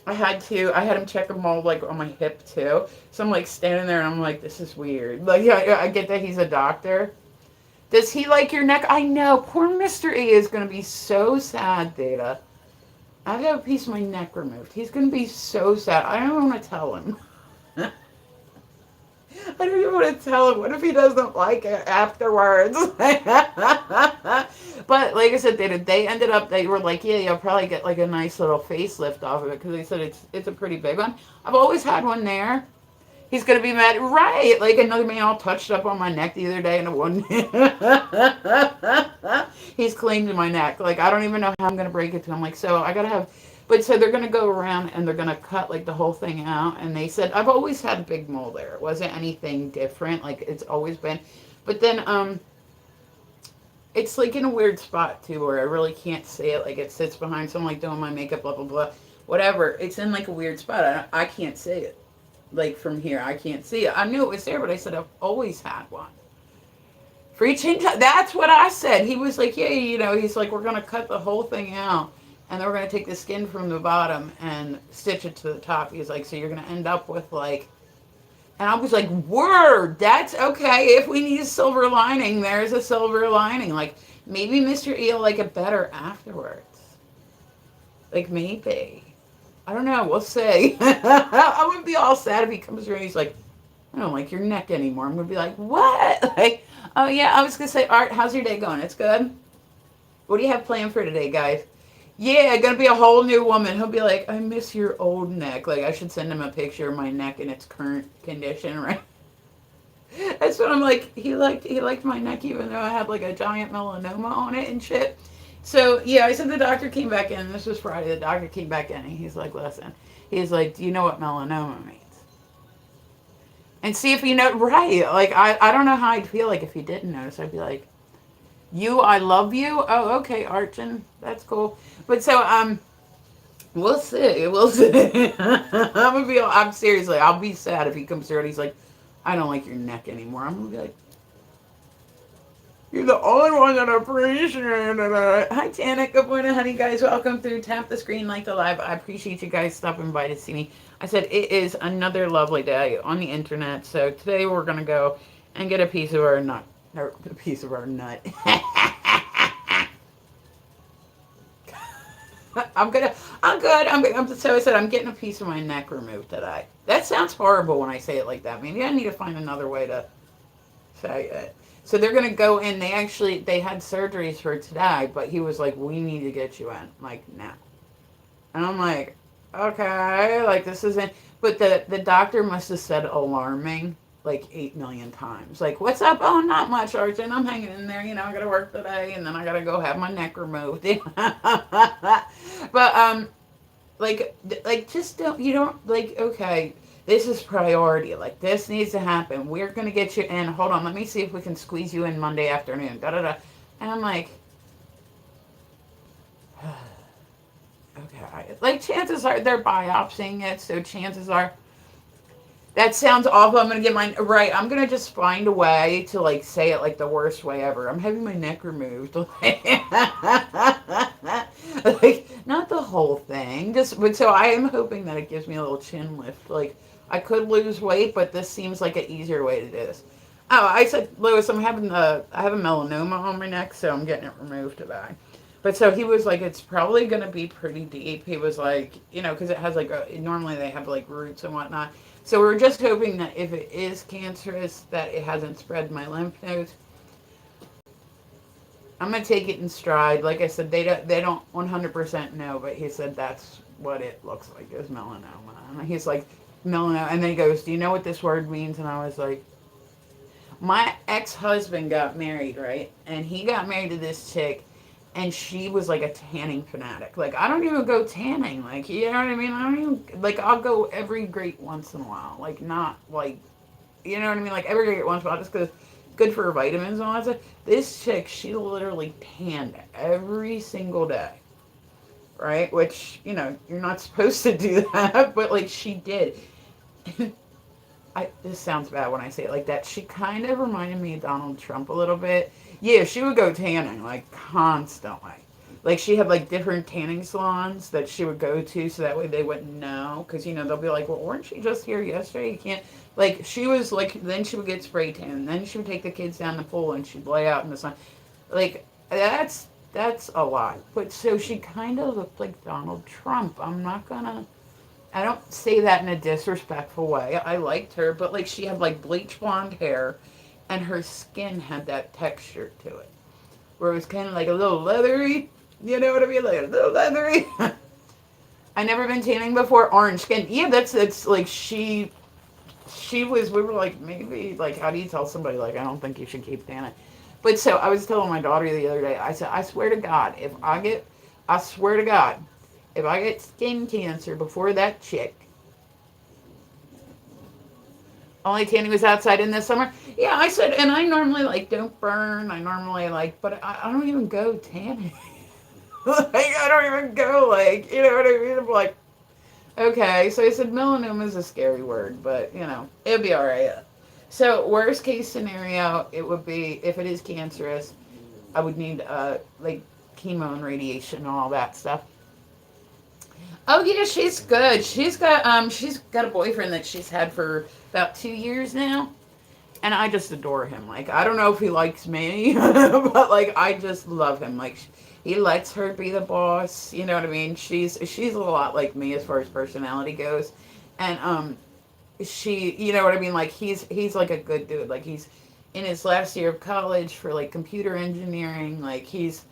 I had him check a mole like on my hip too. So I'm like standing there and I'm like, this is weird. Like, yeah, I get that he's a doctor. Does he like your neck? I know. Poor Mr. E is gonna be so sad, Data. I have a piece of my neck removed. He's gonna be so sad. I don't want to tell him. I don't even want to tell him. What if he doesn't like it afterwards? But like I said, they ended up, they were like, yeah, you'll probably get like a nice little facelift off of it, because they said it's a pretty big one. I've always had one there. He's gonna be mad, right? Like another man all touched up on my neck the other day, and one he's clean to my neck. Like, I don't even know how I'm gonna break it to him. Like, so I gotta have. But so they're gonna go around and they're gonna cut like the whole thing out. And they said I've always had a big mole there. It wasn't anything different. Like, it's always been. But then it's like in a weird spot too, where I really can't see it. Like, it sits behind someone, like doing my makeup, blah blah blah, whatever. It's in like a weird spot. I can't see it. Like, from here, I can't see it. I knew it was there, but I said I've always had one. Free change. That's what I said. He was like, yeah, he's like, we're gonna cut the whole thing out, and then we're gonna take the skin from the bottom and stitch it to the top. He's like, so you're gonna end up with like. And I was like, word, that's okay. If we need a silver lining, there's a silver lining. Like, maybe Mr. E will like it better afterwards. Like, maybe. I don't know. We'll see. I wouldn't be all sad if he comes through and he's like, I don't like your neck anymore. I'm going to be like, what? Like, oh, yeah, I was going to say, Art, how's your day going? It's good? What do you have planned for today, guys? Yeah, going to be a whole new woman. He'll be like, I miss your old neck. Like, I should send him a picture of my neck in its current condition, right? That's what I'm like. He liked my neck even though I had like a giant melanoma on it and shit. So yeah, I said the doctor came back in. This was Friday. The doctor came back in and he's like, listen. He's like, do you know what melanoma means? And see if you know, right. Like, I don't know how I'd feel like if he didn't notice. I'd be like, I love you. Oh, okay, Archon. That's cool. But so, we'll see. We'll see. I'm seriously, I'll be sad if he comes through and he's like, I don't like your neck anymore. I'm going to be like, you're the only one that appreciates it. Hi, Tana. Good morning, honey, guys. Welcome through. Tap the screen, like the live. I appreciate you guys stopping by to see me. I said it is another lovely day on the internet. So today we're going to go and get a piece of our nut. Or a piece of our nut. I'm good. So I said I'm getting a piece of my neck removed today. That sounds horrible when I say it like that. Maybe I need to find another way to say it. So they're going to go in. They had surgeries for today, but he was like, we need to get you in. I'm like, now. And I'm like, okay, like this isn't. But the doctor must have said alarming like 8 million times. Like, what's up? Oh, not much, Arjun. I'm hanging in there. I got to work today, and then I got to go have my neck removed. But, just don't, like, okay, this is priority. Like, this needs to happen. We're going to get you in. Hold on. Let me see if we can squeeze you in Monday afternoon. Da-da-da. And I'm like, Okay. Like, chances are they're biopsying it, so chances are. That sounds awful. I'm gonna get mine right. I'm gonna just find a way to like say it like the worst way ever. I'm having my neck removed. Like, not the whole thing. Just but so I am hoping that it gives me a little chin lift. Like I could lose weight, but this seems like an easier way to do this. Oh, I said, Lewis, I have a melanoma on my neck, so I'm getting it removed today. But so he was like, it's probably gonna be pretty deep. He was like, because it has like normally they have like roots and whatnot. So we're just hoping that if it is cancerous, that it hasn't spread my lymph nodes. I'm gonna take it in stride. Like I said, they don't 100% know, but he said that's what it looks like is melanoma. And he's like melanoma, and then he goes, "Do you know what this word means?" And I was like, my ex-husband got married, right? And he got married to this chick, and she was like a tanning fanatic. Like, I don't even go tanning. Like, you know what I mean? I don't even, like, I'll go every great once in a while. Like, not like, you know what I mean? Like, every great once in a while, just because good for her vitamins and all that stuff. This chick, she literally tanned every single day, right? Which, you're not supposed to do that, but, like, she did. This sounds bad when I say it like that. She kind of reminded me of Donald Trump a little bit. Yeah, she would go tanning like constantly. Like she had like different tanning salons that she would go to, so that way they wouldn't know. Because they'll be like, "Well, weren't you just here yesterday? You can't." Like she was like, then she would get spray tan. Then she would take the kids down the pool and she'd lay out in the sun. Like that's a lot. But so she kind of looked like Donald Trump. I don't say that in a disrespectful way. I liked her, but like she had like bleach blonde hair, and her skin had that texture to it, where it was kind of like a little leathery. You know what I mean? Like a little leathery. I never been tanning before. Orange skin. Yeah, that's like she was. We were like maybe like how do you tell somebody like I don't think you should keep tanning. But so I was telling my daughter the other day. I said I swear to God I swear to God. If I get skin cancer before that chick, only tanning was outside in the summer. Yeah, I said, and I normally like don't burn. I normally like, but I don't even go tanning. Like I don't even go like, you know what I mean? I'm like, okay. So I said melanoma is a scary word, but it'll be all right. So worst case scenario, it would be if it is cancerous, I would need like chemo and radiation and all that stuff. Oh yeah, she's good. She's got a boyfriend that she's had for about 2 years now, and I just adore him. Like I don't know if he likes me, but like I just love him. Like he lets her be the boss. You know what I mean? She's a lot like me as far as personality goes, and you know what I mean? Like he's like a good dude. Like he's in his last year of college for like computer engineering. Like he's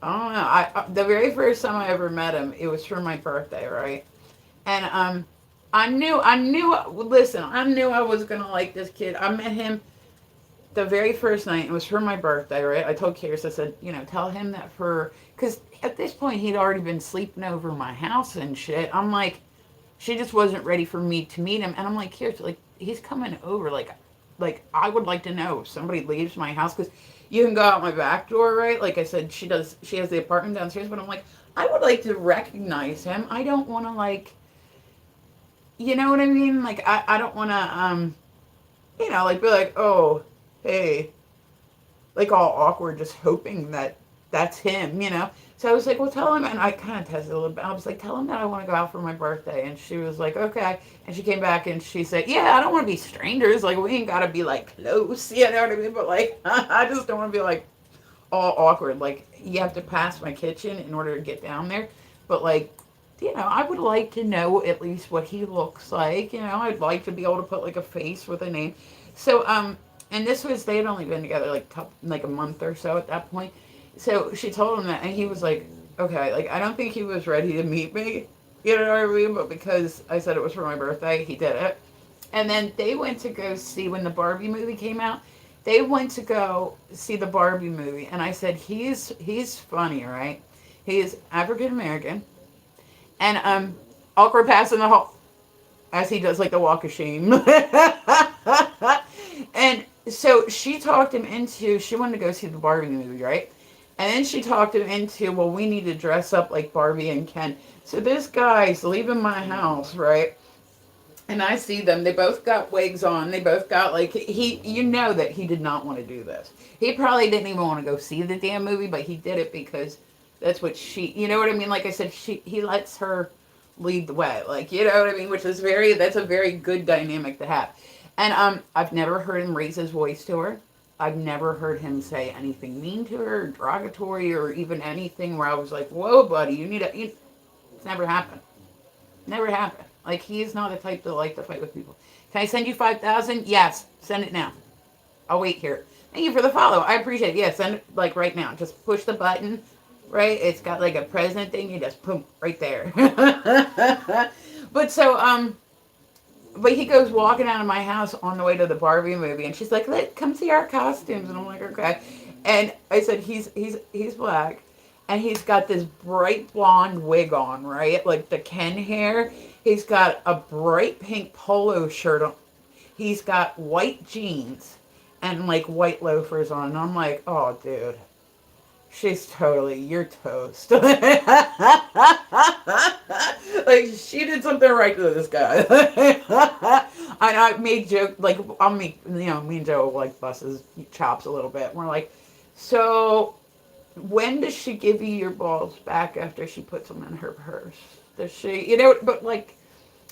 I don't know. The very first time I ever met him, it was for my birthday, right? And Listen, I knew I was gonna like this kid. I met him the very first night. It was for my birthday, right? I told Karis, I said, tell him that because at this point he'd already been sleeping over my house and shit. I'm like, she just wasn't ready for me to meet him, and I'm like, Karis, like he's coming over, like I would like to know if somebody leaves my house because you can go out my back door, right? Like I said, she has the apartment downstairs, but I'm like, I would like to recognize him. I don't want to like, you know what I mean? Like I don't want to like be like, oh, hey, like all awkward, just hoping that that's him. So I was like, well, tell him, and I kind of tested a little bit. I was like, tell him that I want to go out for my birthday, and she was like, okay. And she came back and she said, yeah, I don't want to be strangers. Like we ain't gotta be like close, you know what I mean? But like, I just don't want to be like all awkward. Like you have to pass my kitchen in order to get down there. But like, I would like to know at least what he looks like. I'd like to be able to put like a face with a name. So and they had only been together like a month or so at that point. So she told him that, and he was like, okay, like I don't think he was ready to meet me. You know what I mean? But because I said it was for my birthday, he did it. And then they went to go see when the Barbie movie came out. They went to go see the Barbie movie, and I said he's funny, right? He is African American, and awkward pass in the hall, as he does like the walk of shame. And so she talked him into. She wanted to go see the Barbie movie, right? And then she talked him into, well, we need to dress up like Barbie and Ken. So this guy's leaving my house, right? And I see them. They both got wigs on. They both got like he. You know that he did not want to do this. He probably didn't even want to go see the damn movie, but he did it because that's what she. You know what I mean? Like I said, he lets her lead the way. Like you know what I mean? Which is that's a very good dynamic to have. And I've never heard him raise his voice to her. I've never heard him say anything mean to her, or derogatory, or even anything where I was like, "Whoa, buddy, you need to." It's never happened. Never happened. Like he's not the type to like to fight with people. Can I send you 5,000? Yes. Send it now. I'll wait here. Thank you for the follow. I appreciate it. Yeah, send it like right now. Just push the button. Right? It's got like a president thing. You just boom right there. But so but he goes walking out of my house on the way to the Barbie movie, and she's like, come see our costumes," and I'm like, okay. And I said, he's black, and he's got this bright blonde wig on, right, like the Ken hair. He's got a bright pink polo shirt on. He's got white jeans and like white loafers on. And I'm like, oh, dude. You're toast. Like, she did something right to this guy. And I made joke, like, me and Joe, like, buses chops a little bit. And we're like, so, when does she give you your balls back after she puts them in her purse? Does she, but, like,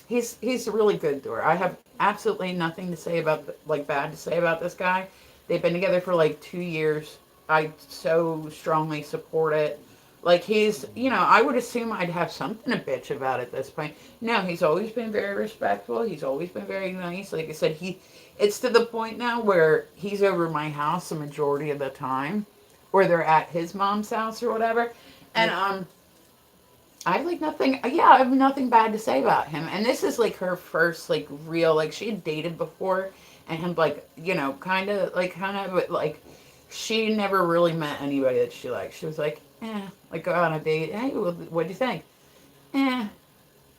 he's really good to her. I have absolutely nothing to say bad to say about this guy. They've been together for, like, 2 years. I so strongly support it. Like I would assume I'd have something to bitch about at this point. No, he's always been very respectful. He's always been very nice. Like I said, it's to the point now where he's over my house the majority of the time, or they're at his mom's house or whatever. And I have like nothing. Yeah, I have nothing bad to say about him. And this is like her first like real, like she had dated before, and him like kind of, but like she never really met anybody that she liked. She was like, like go on a date. Hey, what do you think? Eh.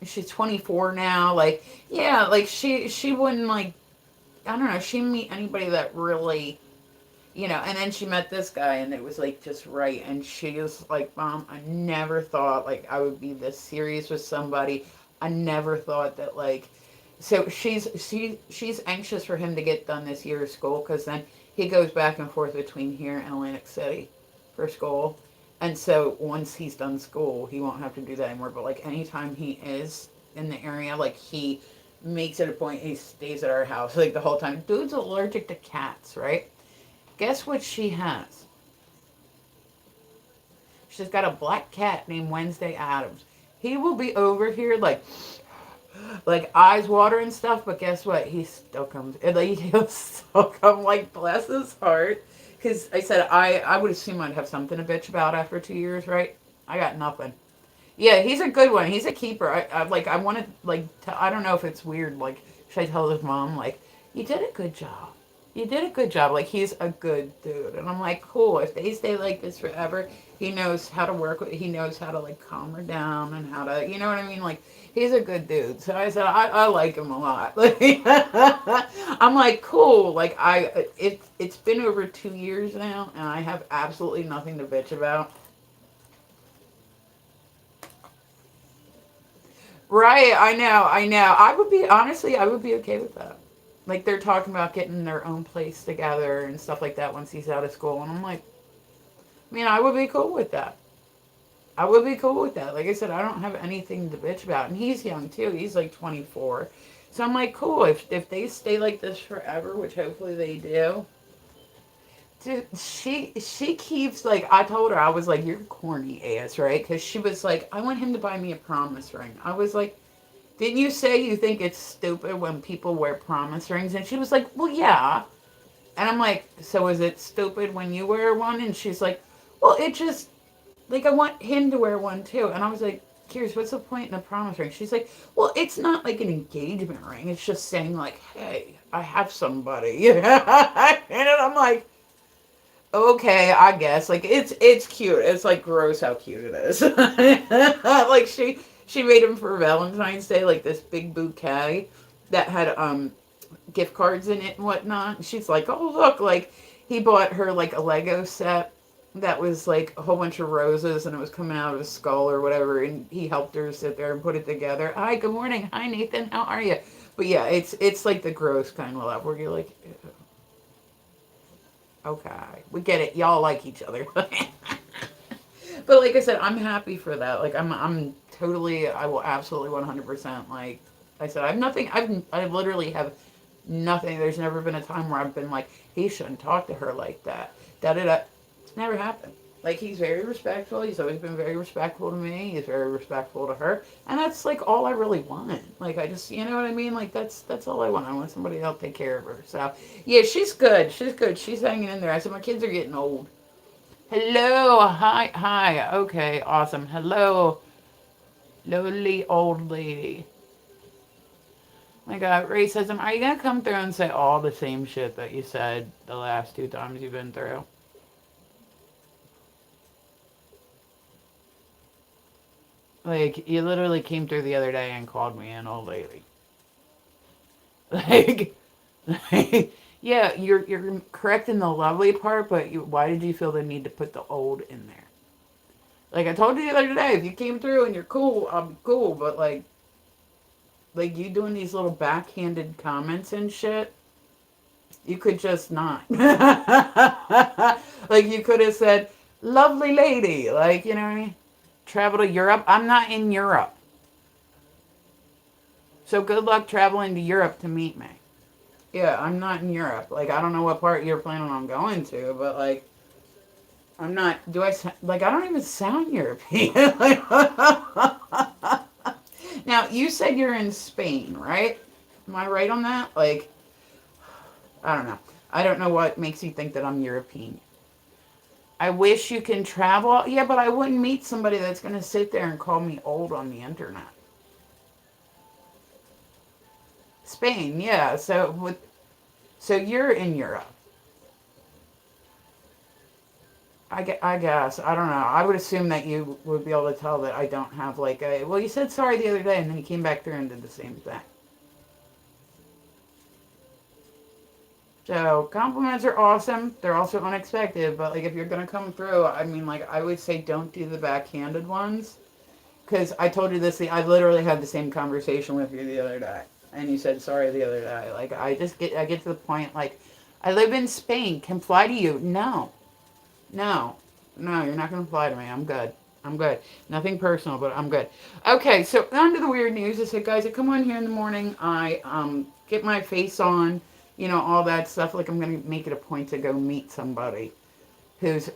She's 24 now. Like, yeah, like she wouldn't like, I don't know. She didn't meet anybody that really, And then she met this guy, and it was like just right. And she was like, Mom, I never thought like I would be this serious with somebody. I never thought that like. So she's anxious for him to get done this year of school, because then he goes back and forth between here and Atlantic City for school. And so once he's done school, he won't have to do that anymore. But like anytime he is in the area, like he makes it a point, he stays at our house like the whole time. Dude's allergic to cats, right? Guess what she has? She's got a black cat named Wednesday Addams. He will be over here like eyes water and stuff, but guess what? He still comes. He'll still come. Like bless his heart, because I said I would assume I'd have something to bitch about after 2 years, right? I got nothing. Yeah, he's a good one. He's a keeper. I want to I don't know if it's weird. Like, should I tell his mom like, you did a good job? You did a good job. Like, he's a good dude. And I'm like, cool. If they stay like this forever, he knows how to work with, he knows how to, like, calm her down and how to, you know what I mean? Like, he's a good dude. So I said, I like him a lot. Like, I'm like, cool. Like, it's been over 2 years now, and I have absolutely nothing to bitch about. Right, I know. I would be okay with that. Like, they're talking about getting their own place together and stuff like that once he's out of school. And I'm like, I would be cool with that. I would be cool with that. Like I said, I don't have anything to bitch about. And he's young, too. He's like 24. So I'm like, cool. If they stay like this forever, which hopefully they do. Dude, she keeps, like, I told her, I was like, you're corny ass, right? Because she was like, I want him to buy me a promise ring. I was like, didn't you say you think it's stupid when people wear promise rings? And she was like, well, yeah. And I'm like, so is it stupid when you wear one? And she's like, well, it just, like, I want him to wear one too. And I was like, curious, what's the point in a promise ring? She's like, well, it's not like an engagement ring. It's just saying, like, hey, I have somebody. And I'm like, okay, I guess. Like, it's cute. It's, like, gross how cute it is. Like, she made him for Valentine's Day, like, this big bouquet that had, gift cards in it and whatnot. And she's like, oh, look, like, he bought her, like, a Lego set that was like a whole bunch of roses and it was coming out of his skull or whatever, and he helped her sit there and put it together. Hi, good morning. Hi, Nathan. How are you? But yeah, it's like the gross kind of love where you're like, okay, we get it. Y'all like each other. But like I said, I'm happy for that. Like I'm totally, I will absolutely 100%. Like I said, I have nothing. I literally have nothing. There's never been a time where I've been like, he shouldn't talk to her like that. Da da da. It's never happened. Like he's very respectful. He's always been very respectful to me. He's very respectful to her, and that's like all I really want. Like I just, you know what I mean? Like that's all I want. I want somebody else to take care of her. So yeah, she's good. She's good. She's hanging in there. I said my kids are getting old. Hello, hi, hi. Okay, awesome. Hello, lowly old lady. My God, racism. Are you gonna come through and say all the same shit that you said the last two times you've been through? Like, you literally came through the other day and called me an old lady. Like, yeah, you're correct in the lovely part, but why did you feel the need to put the old in there? Like I told you the other day, if you came through and you're cool, I'll be cool. But like you doing these little backhanded comments and shit, you could just not. Like you could have said, "Lovely lady," like you know what I mean. Travel to Europe. I'm not in Europe, so good luck traveling to Europe to meet me. Yeah, I'm not in Europe. Like I don't know what part you're planning on going to, but like I'm not. Do I like? I don't even sound European. Like, now you said you're in Spain, right? Am I right on that? Like I don't know. I don't know what makes you think that I'm European. I wish you can travel. Yeah, but I wouldn't meet somebody that's going to sit there and call me old on the internet. Spain, yeah. So you're in Europe. I guess. I don't know. I would assume that you would be able to tell that I don't have like a. Well, you said sorry the other day, and then you came back through and did the same thing. So compliments are awesome. They're also unexpected, but like if you're gonna come through, I mean, like I would say, don't do the backhanded ones. Because I told you this, I literally had the same conversation with you the other day, and you said sorry the other day. Like I get to the point, like I live in Spain, can fly to you? No, no, no, you're not gonna fly to me. I'm good. I'm good. Nothing personal, but I'm good. Okay, so on to the weird news. I said, guys, I come on here in the morning. I get my face on, you know, all that stuff. Like I'm gonna make it a point to go meet somebody who's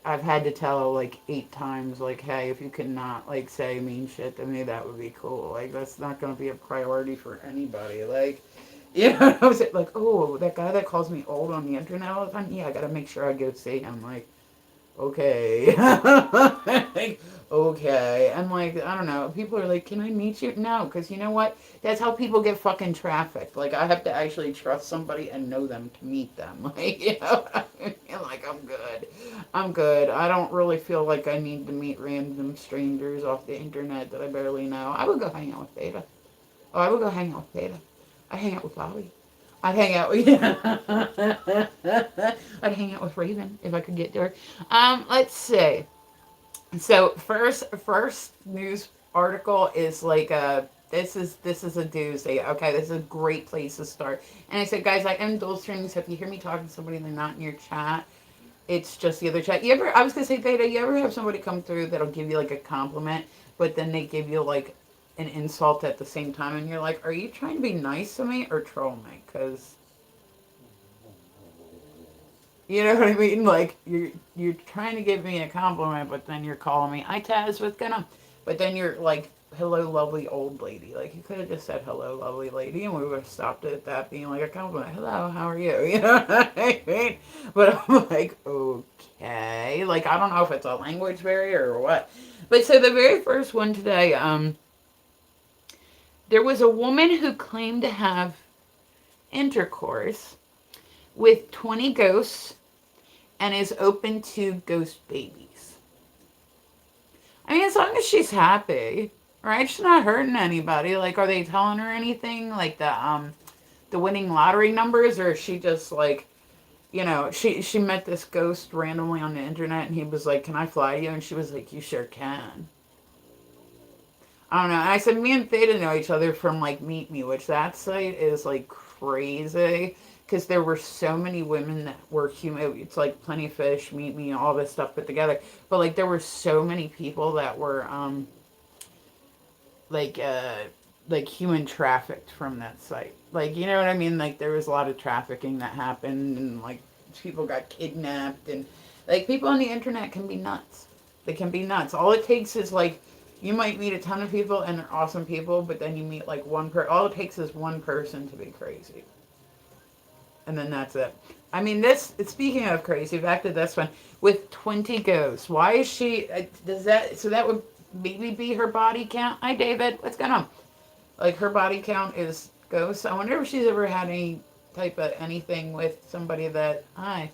I've had to tell like 8 times, like, hey, if you cannot like say mean shit to me, that would be cool. Like that's not gonna be a priority for anybody. Like, you know, I was like, oh, that guy that calls me old on the internet all the time. Yeah, I gotta make sure I go see him. Like, okay, like, okay, and like I don't know. People are like, can I meet you? No, because you know what? That's how people get fucking trafficked. Like I have to actually trust somebody and know them to meet them. Like you know, like I'm good. I'm good. I don't really feel like I need to meet random strangers off the internet that I barely know. I would go hang out with Beta. Oh, I would go hang out with Beta. I hang out with Bobby. I'd hang out with I'd hang out with Raven if I could get to her. Let's see. So first news article is like this is a doozy. Okay, this is a great place to start. And I said, guys, I end dual streaming, so if you hear me talking to somebody and they're not in your chat, it's just the other chat. You ever? I was gonna say, Theta. You ever have somebody come through that'll give you like a compliment, but then they give you like an insult at the same time, and you're like, are you trying to be nice to me or troll me? Because you know what I mean? Like you're trying to give me a compliment, but then you're calling me I Taz with gonna, but then you're like, hello, lovely old lady. Like you could have just said hello, lovely lady, and we would have stopped it at that being like a compliment. Hello, how are you? You know what I mean? But I'm like, okay, like I don't know if it's a language barrier or what. But so the very first one today, there was a woman who claimed to have intercourse with 20 ghosts and is open to ghost babies. I mean, as long as she's happy, right? She's not hurting anybody. Like, are they telling her anything? Like the winning lottery numbers, or is she just like you know, she met this ghost randomly on the internet, and he was like, "Can I fly you?" And she was like, "You sure can." I don't know. And I said, me and Theta know each other from like Meet Me, which that site is like crazy because there were so many women that were human. It's like Plenty of Fish, Meet Me, all this stuff put together. But like there were so many people that were like like human trafficked from that site. Like you know what I mean? Like there was a lot of trafficking that happened, and like people got kidnapped, and like people on the internet can be nuts. They can be nuts. All it takes is like you might meet a ton of people and they're awesome people, but then you meet like one per. All it takes is one person to be crazy, and then that's it. I mean, this. Speaking of crazy, back to this one with 20 ghosts. Why is she? Does that? So that would maybe be her body count. Hi, David. What's going on? Like her body count is ghosts. I wonder if she's ever had any type of anything with somebody that. Hi.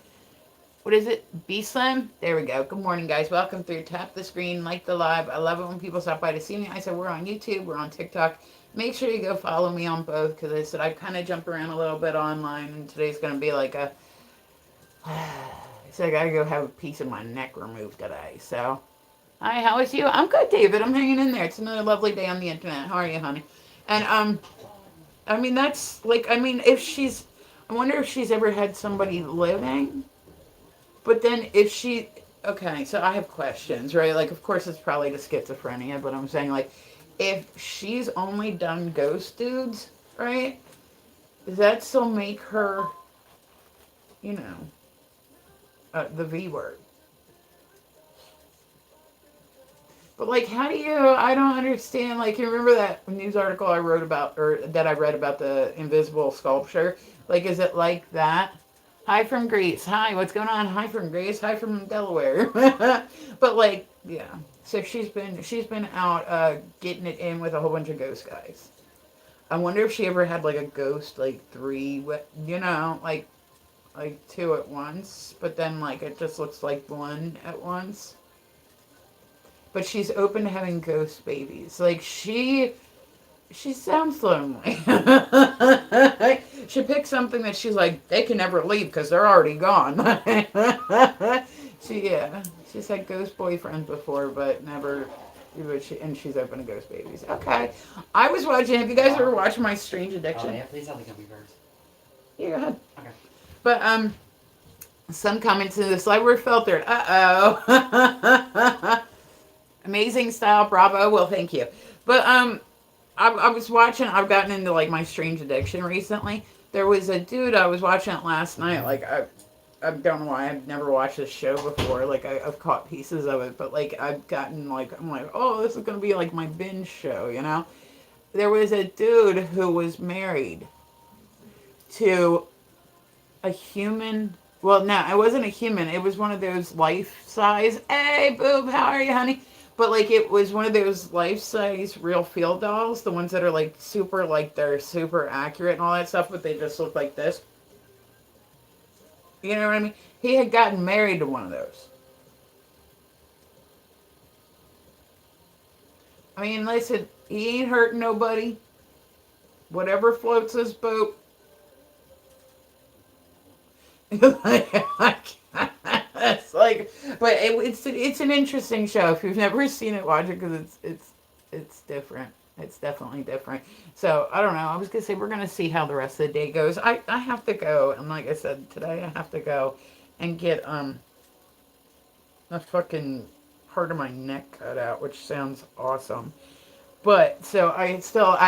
What is it? B Slim? There we go. Good morning, guys. Welcome through. Tap the screen, like the live. I love it when people stop by to see me. I said we're on YouTube, we're on TikTok. Make sure you go follow me on both because I said I kind of jump around a little bit online, and today's going to be like a. So I got to go have a piece of my neck removed today. So, hi, how is you? I'm good, David. I'm hanging in there. It's another lovely day on the internet. How are you, honey? And I mean that's like I mean if she's, I wonder if she's ever had somebody living. But then if she, okay, so I have questions, right? Like, of course, it's probably the schizophrenia, but I'm saying, like, if she's only done ghost dudes, right? Does that still make her, you know, the V word? But, like, how do you, I don't understand. Like, you remember that news article I wrote about, or that I read about the invisible sculpture? Like, is it like that? Hi from Greece. Hi, what's going on? Hi from Greece. Hi from Delaware. But like, yeah. So she's been out getting it in with a whole bunch of ghost guys. I wonder if she ever had like a ghost like three, you know, like two at once. But then like it just looks like one at once. But she's open to having ghost babies. Like she sounds lonely. She picks something that she's like, they can never leave because they're already gone. She's had ghost boyfriends before, but never. And she's open to ghost babies. Okay, I was watching. Have you guys ever watched My Strange Addiction?
Oh yeah, please tell the gummy bears.
Yeah, go ahead.
Okay.
But some comments in this like we're filtered. Uh-oh. Amazing style, bravo. Well, thank you. But I was watching. I've gotten into like My Strange Addiction recently. There was a dude I was watching it last night. Like I don't know why I've never watched this show before. Like I've caught pieces of it, but like I've gotten like I'm like, oh, this is gonna be like my binge show, you know. There was a dude who was married to a human. Well, no, it wasn't a human. It was one of those life size. Hey, boob, how are you, honey? But like it was one of those life size real feel dolls, the ones that are like super, like they're super accurate and all that stuff, but they just look like this. You know what I mean? He had gotten married to one of those. I mean, listen, he ain't hurting nobody. Whatever floats his boat. It's like, but it's an interesting show. If you've never seen it, watch it because it's different. It's definitely different. So I don't know. I was gonna say we're gonna see how the rest of the day goes. I have to go, and like I said today, I have to go and get a fucking part of my neck cut out, which sounds awesome. But so I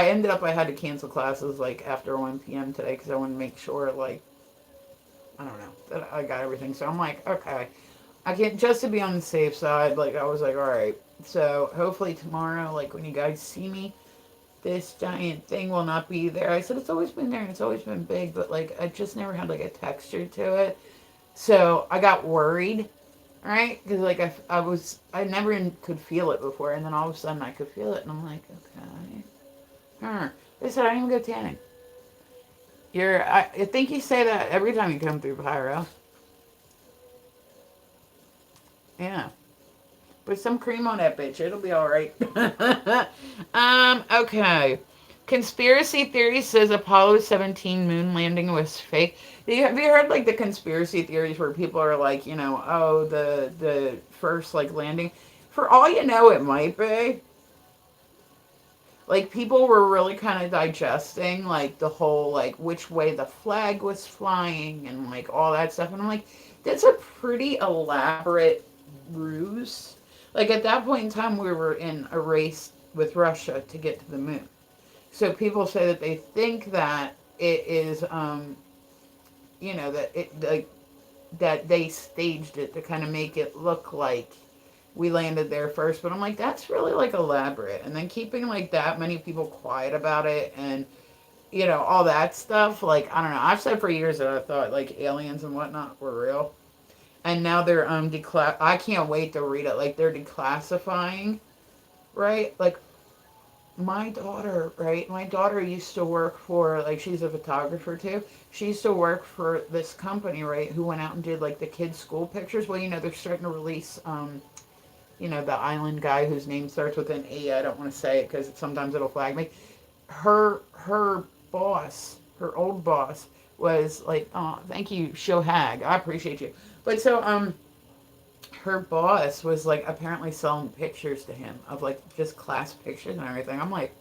ended up I had to cancel classes like after 1 p.m. today because I wanted to make sure like I don't know that I got everything. So I'm like okay. I can't just to be on the safe side. Like I was like, all right. So hopefully tomorrow, like when you guys see me, this giant thing will not be there. I said it's always been there and it's always been big, but like I just never had like a texture to it. So I got worried, right? Because like I never even could feel it before, and then all of a sudden I could feel it, and I'm like, okay. They said I didn't even go tanning. I think you say that every time you come through Pyro. Yeah. Put some cream on that bitch. It'll be all right. Okay. Conspiracy theory says Apollo 17 moon landing was fake. Have you heard like the conspiracy theories where people are like, oh, the first like landing? For all you know, it might be. Like people were really kind of digesting like the whole like which way the flag was flying and like all that stuff. And I'm like, that's a pretty elaborate ruse. Like at that point in time, we were in a race with Russia to get to the moon. So people say that they think that it is, that it like that they staged it to kind of make it look like we landed there first. But I'm like, that's really like elaborate. And then keeping like that many people quiet about it and all that stuff. Like I don't know. I've said for years that I thought like aliens and whatnot were real, and now they're I can't wait to read it. Like they're declassifying, right? Like my daughter, right? My daughter used to work for, like, she's a photographer too. She used to work for this company, right? Who went out and did, like, the kids' school pictures. Well, they're starting to release, the island guy whose name starts with an E. I don't want to say it because sometimes it'll flag me. Her boss, her old boss, was like, oh, thank you, Shohag. I appreciate you. But so, her boss was like apparently selling pictures to him of like just class pictures and everything. I'm like,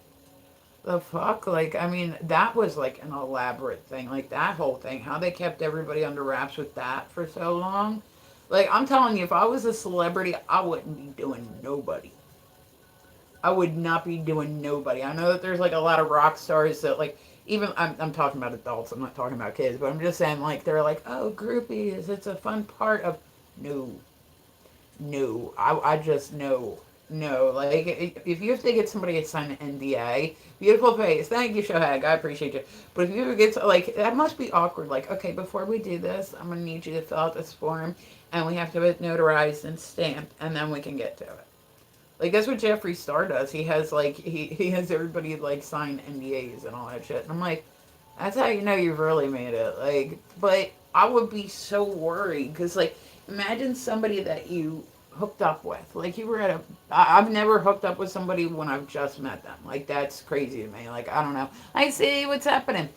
the fuck? Like, I mean, that was like an elaborate thing. Like that whole thing, how they kept everybody under wraps with that for so long. Like, I'm telling you, if I was a celebrity, I wouldn't be doing nobody. I would not be doing nobody. I know that there's like a lot of rock stars that like, even I'm talking about adults. I'm not talking about kids, but I'm just saying like they're like, oh, groupies. It's a fun part of. No, no, I just no, no. Like if you have to get somebody to sign an NDA, beautiful face. Thank you, Shohag. I appreciate you. But if you ever get to, like that must be awkward. Like okay, before we do this, I'm gonna need you to fill out this form, and we have to have it notarized and stamped, and then we can get to it. Like that's what Jeffree Star does. He has like he has everybody like sign NDAs and all that shit. And I'm like, that's how you know you've really made it. Like, but I would be so worried because like imagine somebody that you hooked up with. Like you were at a. I've never hooked up with somebody when I've just met them. Like that's crazy to me. Like I don't know. I see what's happening.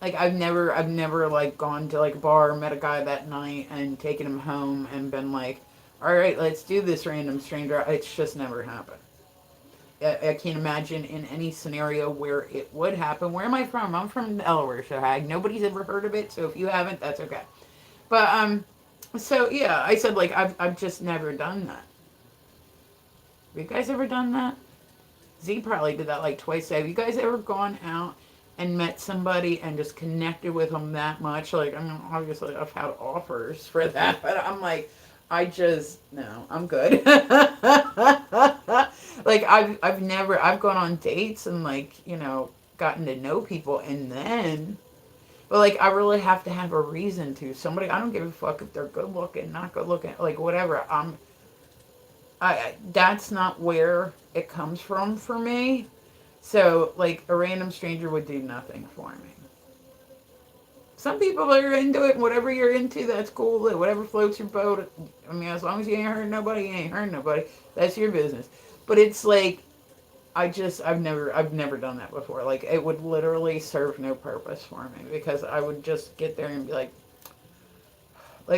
Like I've never like gone to like a bar, met a guy that night, and taken him home and been like, all right, let's do this, random stranger. It's just never happened. I can't imagine in any scenario where it would happen. Where am I from? I'm from Delaware, Shohag. Nobody's ever heard of it, so if you haven't, that's okay. But so yeah, I said like I've just never done that. Have you guys ever done that? Z probably did that like twice. Have you guys ever gone out and met somebody and just connected with them that much? Like, I mean, obviously I've had offers for that, but I'm like, no, I'm good. Like, I've gone on dates and like, gotten to know people and then, but like, I really have to have a reason to. Somebody, I don't give a fuck if they're good looking, not good looking, like whatever. That's not where it comes from for me. So, like, a random stranger would do nothing for me. Some people are into it, and whatever you're into, that's cool. Whatever floats your boat. I mean, as long as you ain't hurting nobody, you ain't hurting nobody. That's your business. But it's like, I've never done that before. Like, it would literally serve no purpose for me because I would just get there and be like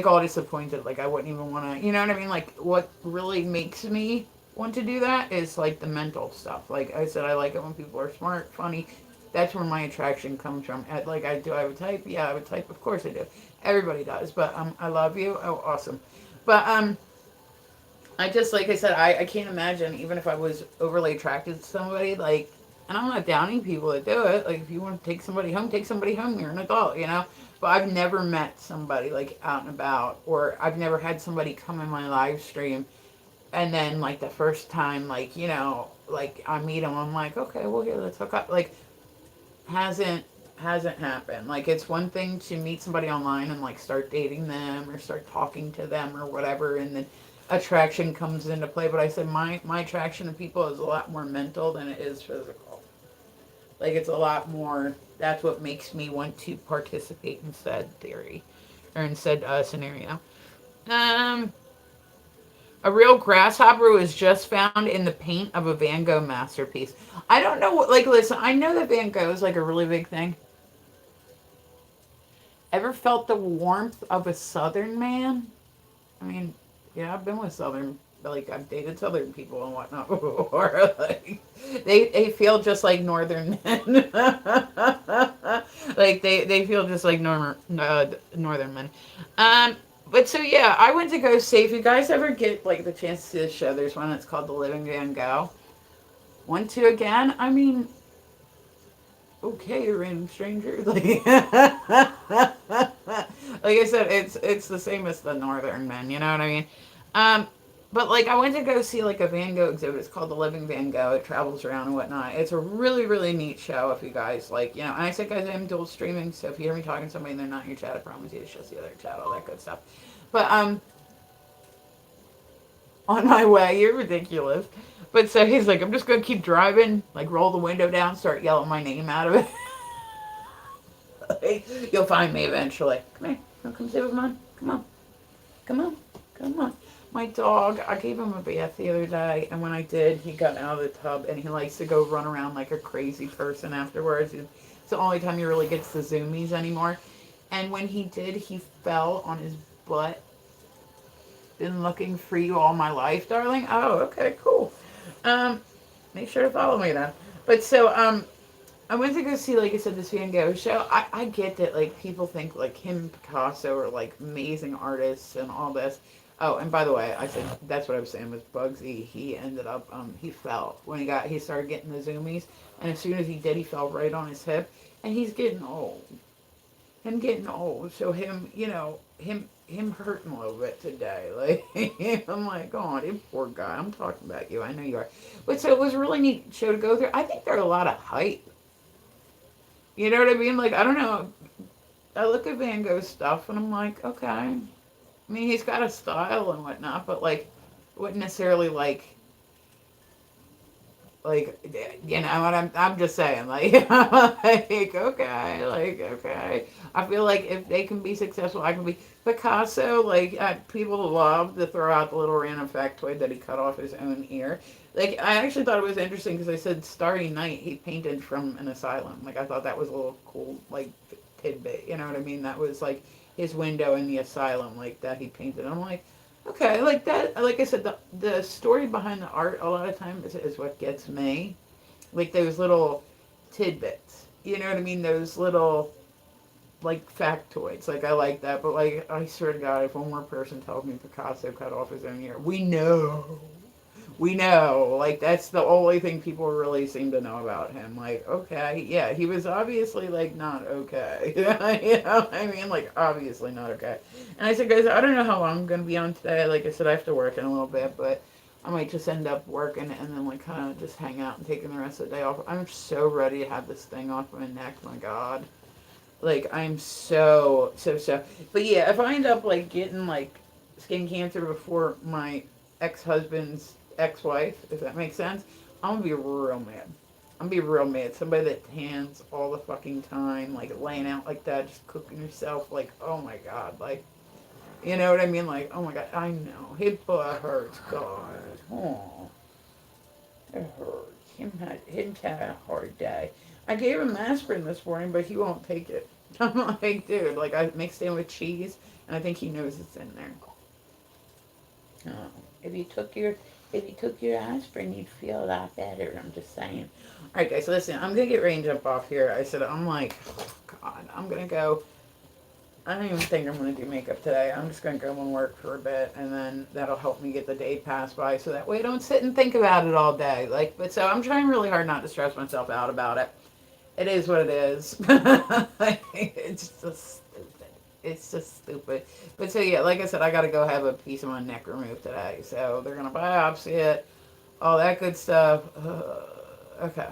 all disappointed. Like I wouldn't even want to, you know what I mean? Like what really makes me want to do that is like the mental stuff. Like I said, I like it when people are smart, funny. That's where my attraction comes from. Like I have a type. Yeah, I have a type. Of course I do. Everybody does. But I love you. Oh, awesome. But I just like I said, I can't imagine even if I was overly attracted to somebody. Like, and I'm not downing people that do it. Like if you want to take somebody home, take somebody home. You're an adult, you know. But I've never met somebody like out and about, or I've never had somebody come in my live stream, and then like the first time, like like I meet them, I'm like, okay, well here, let's hook up. Like hasn't happened. Like it's one thing to meet somebody online and like start dating them or start talking to them or whatever, and then attraction comes into play. But I said my attraction to people is a lot more mental than it is physical. Like it's a lot more. That's what makes me want to participate in said theory, or in said scenario. Um, A real grasshopper was just found in the paint of a Van Gogh masterpiece. I don't know what, like, listen, I know that Van Gogh is like a really big thing. Ever felt the warmth of a southern man? I mean, yeah, I've been with southern, like, I've dated southern people and whatnot before. Like, they feel just like northern men. Like, they feel just like northern men. Um, but so, yeah, I went to go see, if you guys ever get, like, the chance to see the show, there's one that's called The Living Van Gogh. One, two again. I mean, okay, random stranger. Like, like I said, it's the same as the Northern Men. You know what I mean? Um, but like I went to go see like a Van Gogh exhibit. It's called The Living Van Gogh. It travels around and whatnot. It's a really really neat show. If you guys like, you know, and I said guys, I'm dual streaming. So if you hear me talking to somebody and they're not in your chat, I promise you it's just the other chat, all that good stuff. But on my way, you're ridiculous. But so he's like, I'm just gonna keep driving, like roll the window down, start yelling my name out of it. Like, you'll find me eventually. Come here. Come sit with mine. Come on. Come on. Come on. My dog, I gave him a bath the other day, and when I did, he got out of the tub, and he likes to go run around like a crazy person afterwards. It's the only time he really gets the zoomies anymore. And when he did, he fell on his butt. Been looking for you all my life, darling. Oh, okay, cool. Um, Make sure to follow me then. But so, I went to go see, like I said, this Van Gogh show. I get that, like, people think, like, him and Picasso are, like, amazing artists and all this. Oh, and by the way, I said, that's what I was saying with Bugsy. He ended up, he fell. When he started getting the zoomies. And as soon as he did, he fell right on his hip. And he's getting old. Him getting old. So him, you know, him hurting a little bit today. Like, I'm like, oh, you poor guy. I'm talking about you. I know you are. But so it was a really neat show to go through. I think there are a lot of hype. You know what I mean? Like, I don't know. I look at Van Gogh's stuff and I'm like, okay. I mean, he's got a style and whatnot, but like, wouldn't necessarily like, you know what I'm just saying, like, okay. I feel like if they can be successful, I can be. Picasso, like, people love to throw out the little random factoid that he cut off his own ear. Like, I actually thought it was interesting because I said Starry Night he painted from an asylum. Like, I thought that was a little cool, like, tidbit, you know what I mean? That was, like, his window in the asylum, like, that he painted. I'm like, okay, like that, like I said, the story behind the art a lot of times is what gets me. Like those little tidbits. You know what I mean? Those little, like, factoids. Like, I like that. But, like, I swear to God, if one more person tells me Picasso cut off his own ear, we know. We know. Like, that's the only thing people really seem to know about him. Like, okay, yeah, he was obviously, like, not okay. You know what I mean? Like, obviously not okay. And I said, guys, I don't know how long I'm going to be on today. Like I said, I have to work in a little bit, but I might just end up working and then, like, kind of just hang out and taking the rest of the day off. I'm so ready to have this thing off my neck. My God. Like, I'm so. But yeah, if I end up, like, getting, like, skin cancer before my ex-husband's ex-wife, if that makes sense, I'm gonna be real mad. I'm gonna be real mad. Somebody that tans all the fucking time, like, laying out like that, just cooking yourself, like, oh my God, like, you know what I mean? Like, oh my God, I know. His butt hurts, God. Oh, it hurts. Him had a hard day. I gave him aspirin this morning, but he won't take it. I'm like, dude, like, I mixed it with cheese, and I think he knows it's in there. Oh, if you took your aspirin, you'd feel a lot better. I'm just saying. All right, guys, listen, I'm going to get ready and jump off here. I said, I'm like, oh, God, I'm going to go. I don't even think I'm going to do makeup today. I'm just going to go and work for a bit, and then that'll help me get the day passed by, so that way I don't sit and think about it all day. Like, but so I'm trying really hard not to stress myself out about it. It is what it is. It's just stupid. It's just stupid. But so yeah, like I said, I got to go have a piece of my neck removed today. So they're going to biopsy it, all that good stuff. Okay.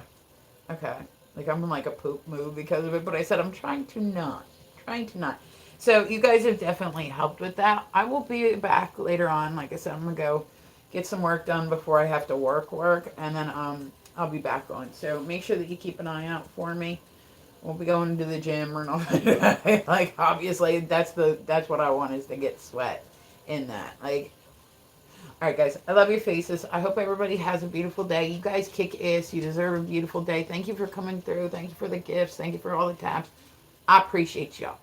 Okay. Like, I'm in like a poop mood because of it. But I said I'm trying to not. Trying to not. So you guys have definitely helped with that. I will be back later on. Like I said, I'm going to go get some work done before I have to work. And then I'll be back on. So make sure that you keep an eye out for me. We'll be going to the gym or not. Like, obviously, that's what I want, is to get sweat in that. Like, All right, guys. I love your faces. I hope everybody has a beautiful day. You guys kick ass. You deserve a beautiful day. Thank you for coming through. Thank you for the gifts. Thank you for all the taps. I appreciate y'all.